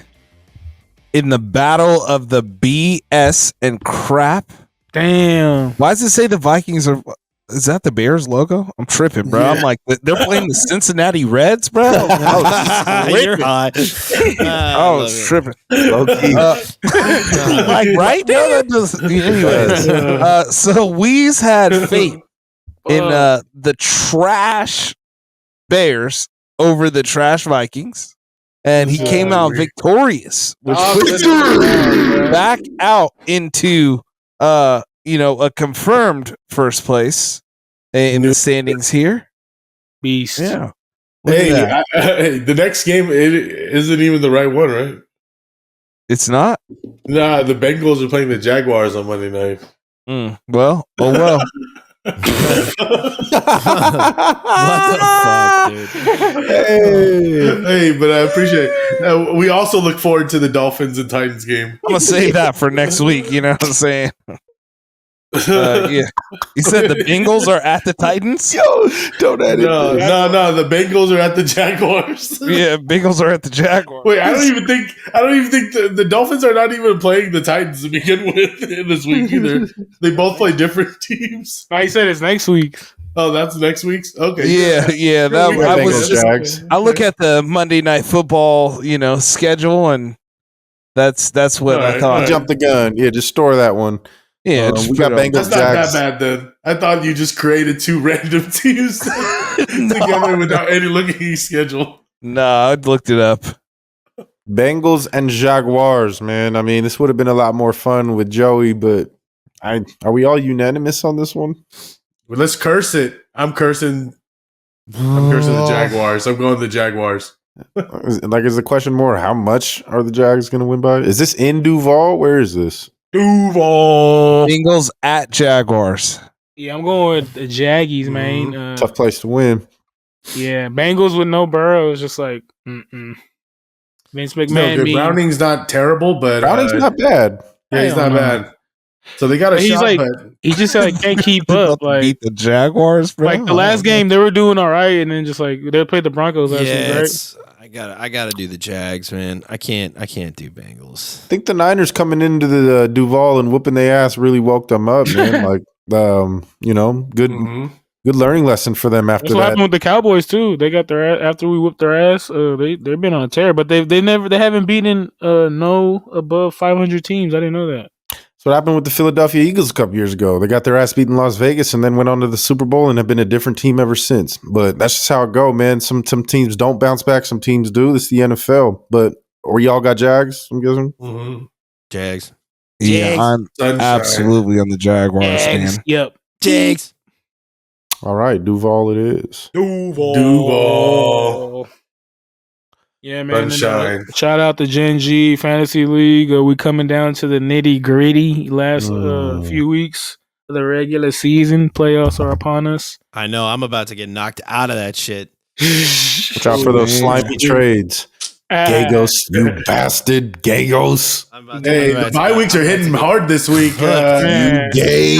in the battle of the BS and crap. Damn. Why does it say the Vikings are? Is that the Bears logo? I'm tripping, bro. Yeah. I'm like, they're playing the Cincinnati Reds, bro. You're hot. I was tripping. Like, right there. Anyways, so Weez had faith in the trash Bears over the trash Vikings, and he came out victorious, which puts him back out into a confirmed first place in the standings here. Beast. Yeah. Hey, the next game it isn't even the right one, right? It's not? Nah, the Bengals are playing the Jaguars on Monday night. Well, oh well. What the fuck, dude? Hey, but I appreciate it. We also look forward to the Dolphins and Titans game. I'm going to save that for next week, you know what I'm saying? Yeah. You said the Bengals are at the Titans? Yo, don't edit No, this. no. The Bengals are at the Jaguars. Yeah, Bengals are at the Jaguars. Wait, I don't even think the Dolphins are not even playing the Titans to begin with this week either. They both play different teams. I said it's next week. Oh, that's next week's? Okay. Yeah. That We I got was Bengals, Jags. I look at the Monday Night Football, schedule, and that's what All I right, thought. all right. Jump the gun. Yeah, just store that one. Yeah, just we put got it on. Bengals That's not Jags. that bad then. I thought you just created two random teams together without any looking at your schedule. Nah, I looked it up. Bengals and Jaguars, man. I mean, this would have been a lot more fun with Joey, but are we all unanimous on this one? Well, let's curse it. I'm cursing the Jaguars. I'm going the Jaguars. Is the question more how much are the Jags going to win by? Is this in Duval? Where is this? Duval. Bengals at Jaguars. Yeah, I'm going with the Jaggies, man. Tough place to win. Yeah, Bengals with no Burrow is just like, Vince McMahon. No good. Browning's not terrible, but Browning's not bad. Yeah, he's not bad. So they got a He's shot, like, but he just can't keep up. Like beat the Jaguars, bro. Like the last game, they were doing all right, and then just like they played the Broncos last week, right? I gotta do the Jags, man. I can't do Bengals. I think the Niners coming into the Duval and whooping their ass really woke them up, man. Good learning lesson for them after That's what that. happened with the Cowboys too. They got their ass, after we whooped their ass. They've been on a tear, but they haven't beaten no above 500 teams. I didn't know that. That's what happened with the Philadelphia Eagles a couple years ago. They got their ass beat in Las Vegas and then went on to the Super Bowl and have been a different team ever since. But that's just how it go, man. Some teams don't bounce back. Some teams do. This is the NFL. But or y'all got Jags, I'm guessing? Mm-hmm. Jags. Yeah, I'm absolutely on the Jaguars, Jags. man. Yep. Jags. All right, Duval it is. Duval. Yeah, man. Sunshine. Shout out to Gen G Fantasy League. We coming down to the nitty gritty last few weeks of the regular season. Playoffs are upon us. I know. I'm about to get knocked out of that shit. Watch out for those slimy trades. Gagos, you bastard. Gagos. Hey, the bye weeks are hitting hard this week. They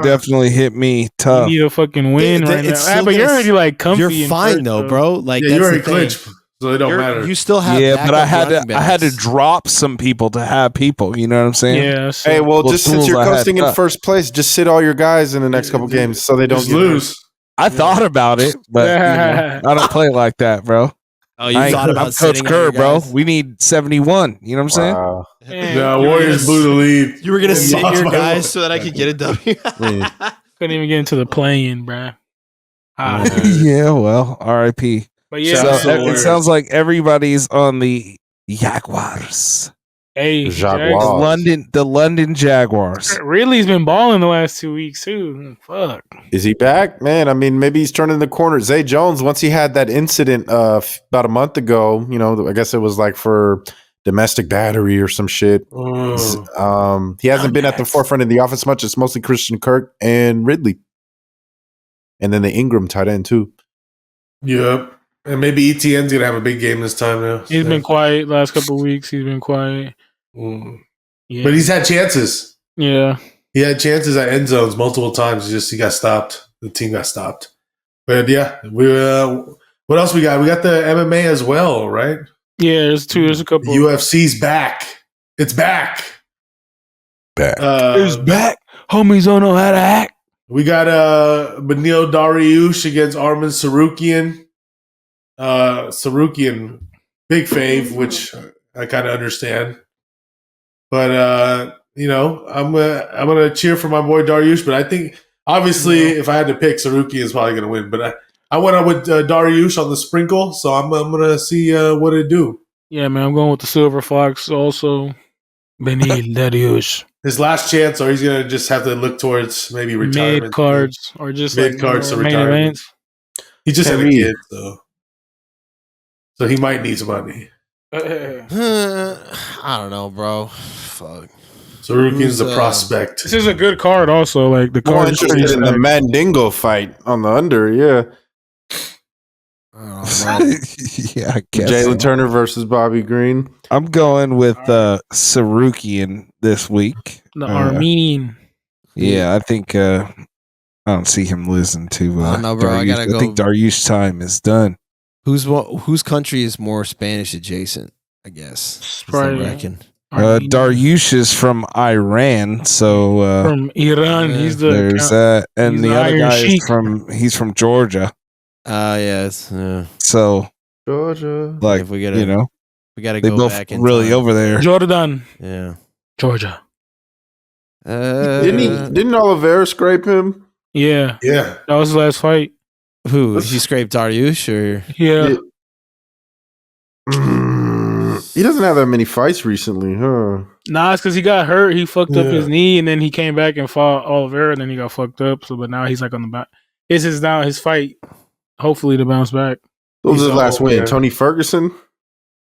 definitely hit me tough. You need a fucking win right now. But you're already like comfy. You're fine though, bro. Like yeah, you're already clinched, so it don't matter. You still have but I had to drop some people to have people. You know what I'm saying? Yeah. Hey, just since you're coasting in first place, just sit all your guys in the next couple games so they don't lose. I thought about it, but I don't play like that, bro. Oh, you thought about Coach Kerr, bro. We need 71. You know what I'm saying? No, Warriors blew the lead. You were gonna sit your guys so that I could get a W. Couldn't even get into the play-in, bro. Yeah, well, RIP. But yeah, so it sounds like everybody's on the Jaguars. Hey, Jaguars. The London Jaguars. Ridley's been balling the last 2 weeks too. Fuck. Is he back? Man, I mean, maybe he's turning the corner. Zay Jones, once he had that incident about a month ago, I guess it was like for domestic battery or some shit. He hasn't been at the forefront of the offense much. It's mostly Christian Kirk and Ridley. And then the Ingram tight end too. Yep. And maybe ETN's going to have a big game this time now. He's been quiet last couple of weeks. He's been quiet. Yeah. But he's had chances. Yeah. He had chances at end zones multiple times. He got stopped. The team got stopped. But yeah, what else we got? We got the MMA as well, right? Yeah, there's a couple. UFC's back. It's back. It's back. Homies don't know how to act. We got Benil Dariush against Arman Sarukian. Sarukian, big fave, which I kind of understand. But I'm gonna cheer for my boy Dariush. But I think obviously, if I had to pick, Sarukian is probably gonna win. But I went out with Dariush on the sprinkle, so I'm gonna see what it do. Yeah, man, I'm going with the Silver Fox also. Benil Dariush. His last chance, or he's gonna just have to look towards maybe retirement mid cards or just mid cards to main retirement. events. He just had a kid, so he might need some money. I don't know, bro. Fuck. Sarukian's the prospect. This is a good card, also. Like the More card is pretty interested in the Mandingo fight on the under, yeah. Yeah, I guess. Jalen Turner versus Bobby Green. I'm going with Sarukian this week. The Armenian. Yeah, I think I don't see him losing to. No, bro, I gotta go. I think Dariush's time is done. Whose country is more Spanish adjacent? I guess. I reckon. Dariush is from Iran, so from Iran. He's the there's that, and the other guy is from Georgia. Yes. So Georgia, like if we gotta, we gotta they go both back in really time. over there. Jordan. Yeah. Georgia. Didn't Oliveira scrape him? Yeah. Yeah. That was his last fight. Who? He scraped Dariush or? Yeah. He doesn't have that many fights recently, huh? Nah, it's because he got hurt. He fucked up his knee, and then he came back and fought Oliveira, and then he got fucked up. So, but now he's like on the back. This is now his fight. Hopefully to bounce back. What was his last win? Tony Ferguson?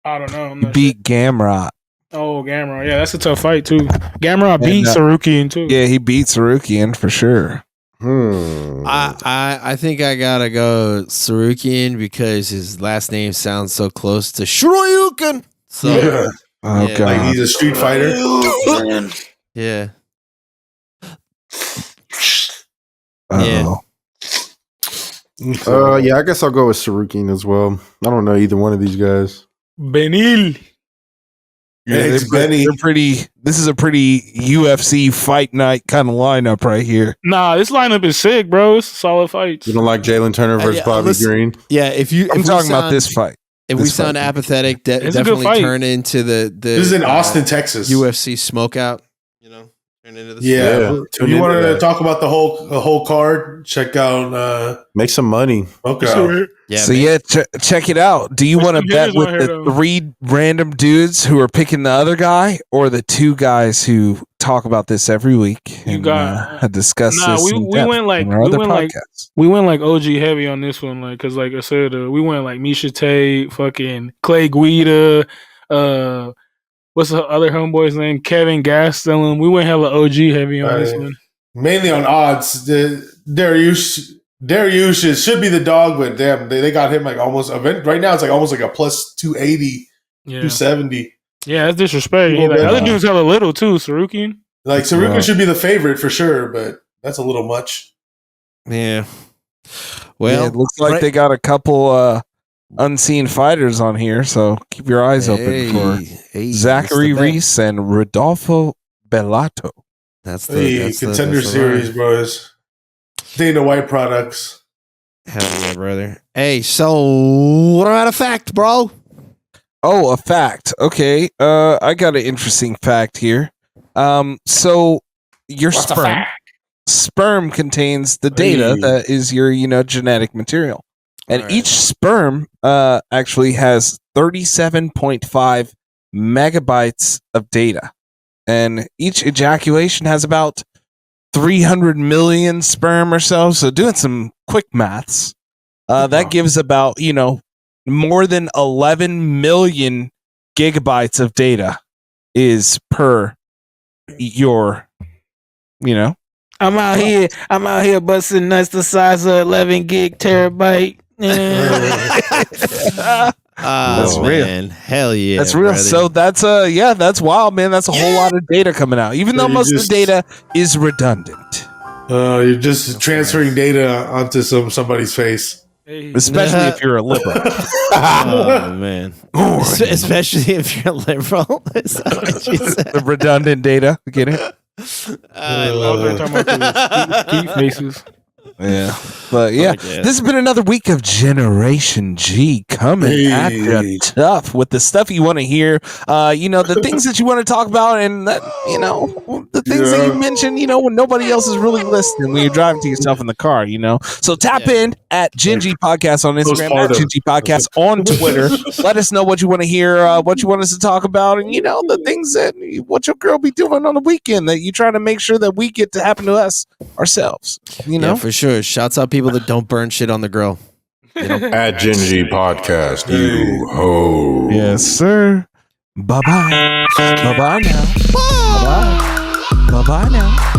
I don't know. I'm not beat Gamrot. Oh, Gamrot. Yeah, that's a tough fight too. Gamrot beat Sarukian too. Yeah, he beat Sarukian for sure. I think I gotta go Sarukian because his last name sounds so close to Shoryuken. So God, like he's a street fighter. Yeah. Yeah. Yeah, I guess I'll go with Sarukian as well. I don't know either one of these guys. Benil. Yeah, they're pretty. This is a pretty UFC fight night kind of lineup right here. Nah, this lineup is sick, bro. It's a solid fight. You don't like Jalen Turner versus Bobby Green? Yeah, I'm talking about this fight. If we sound apathetic, definitely turn into the This is in Austin, Texas. UFC smokeout. You know, turn into the If you want to talk about the whole card, check out make some money. Okay. Check it out. Do you want to bet with the 3 random dudes who are picking the other guy, or the 2 guys who talk about this every week and discuss this? We went like OG heavy on this one, like because like I said, we went like Misha Tate, fucking Clay Guida, what's the other homeboy's name? Kevin Gastelum. We went hella OG heavy on this one. Mainly on odds. Dariush should be the dog, but damn, they got him like almost right now. It's like almost like a plus 280, 270. Yeah, that's disrespect. Like, the other dude's hella little too. Sarukian. Like Sarukian should be the favorite for sure, but that's a little much. Yeah. Well, it looks like they got a couple unseen fighters on here, so keep your eyes open for Zachary Reese and Rodolfo Bellato. That's the Contender Series, bros. Dana White products. Hell yeah, brother. Hey, so what about a fact, bro? Oh, a fact. Okay. I got an interesting fact here. So your sperm contains the data that is your, genetic material. And each sperm actually has 37.5 megabytes of data. And each ejaculation has about 300 million sperm or so. So doing some quick maths, that gives about, more than 11 million gigabytes of data is per your, I'm out here busting nuts the size of 11 gig terabyte. That's real. Man. Hell yeah. That's real. Brother. So that's wild, man. That's a whole lot of data coming out. Even though most of the data is redundant. You're just transferring data onto somebody's face. Especially if you're a liberal. Oh man. Especially if you're a liberal. Is that what you said? The redundant data. Get it? I love it. Talking about the faces. Yeah, but this has been another week of Generation G coming at you tough with the stuff you want to hear. The things that you want to talk about, and that the things that you mentioned. When nobody else is really listening, when you're driving to yourself in the car. So tap in at Gingy Podcast on Instagram, at Gingy Podcast on Twitter. Let us know what you want to hear, what you want us to talk about, and the things that what your girl be doing on the weekend that you try to make sure that we get to happen to us ourselves. Yeah, for sure. Shouts out people that don't burn shit on the grill. At Gingy Podcast, you ho. Yes, sir. Bye bye. Bye bye now. Bye bye. Bye bye now.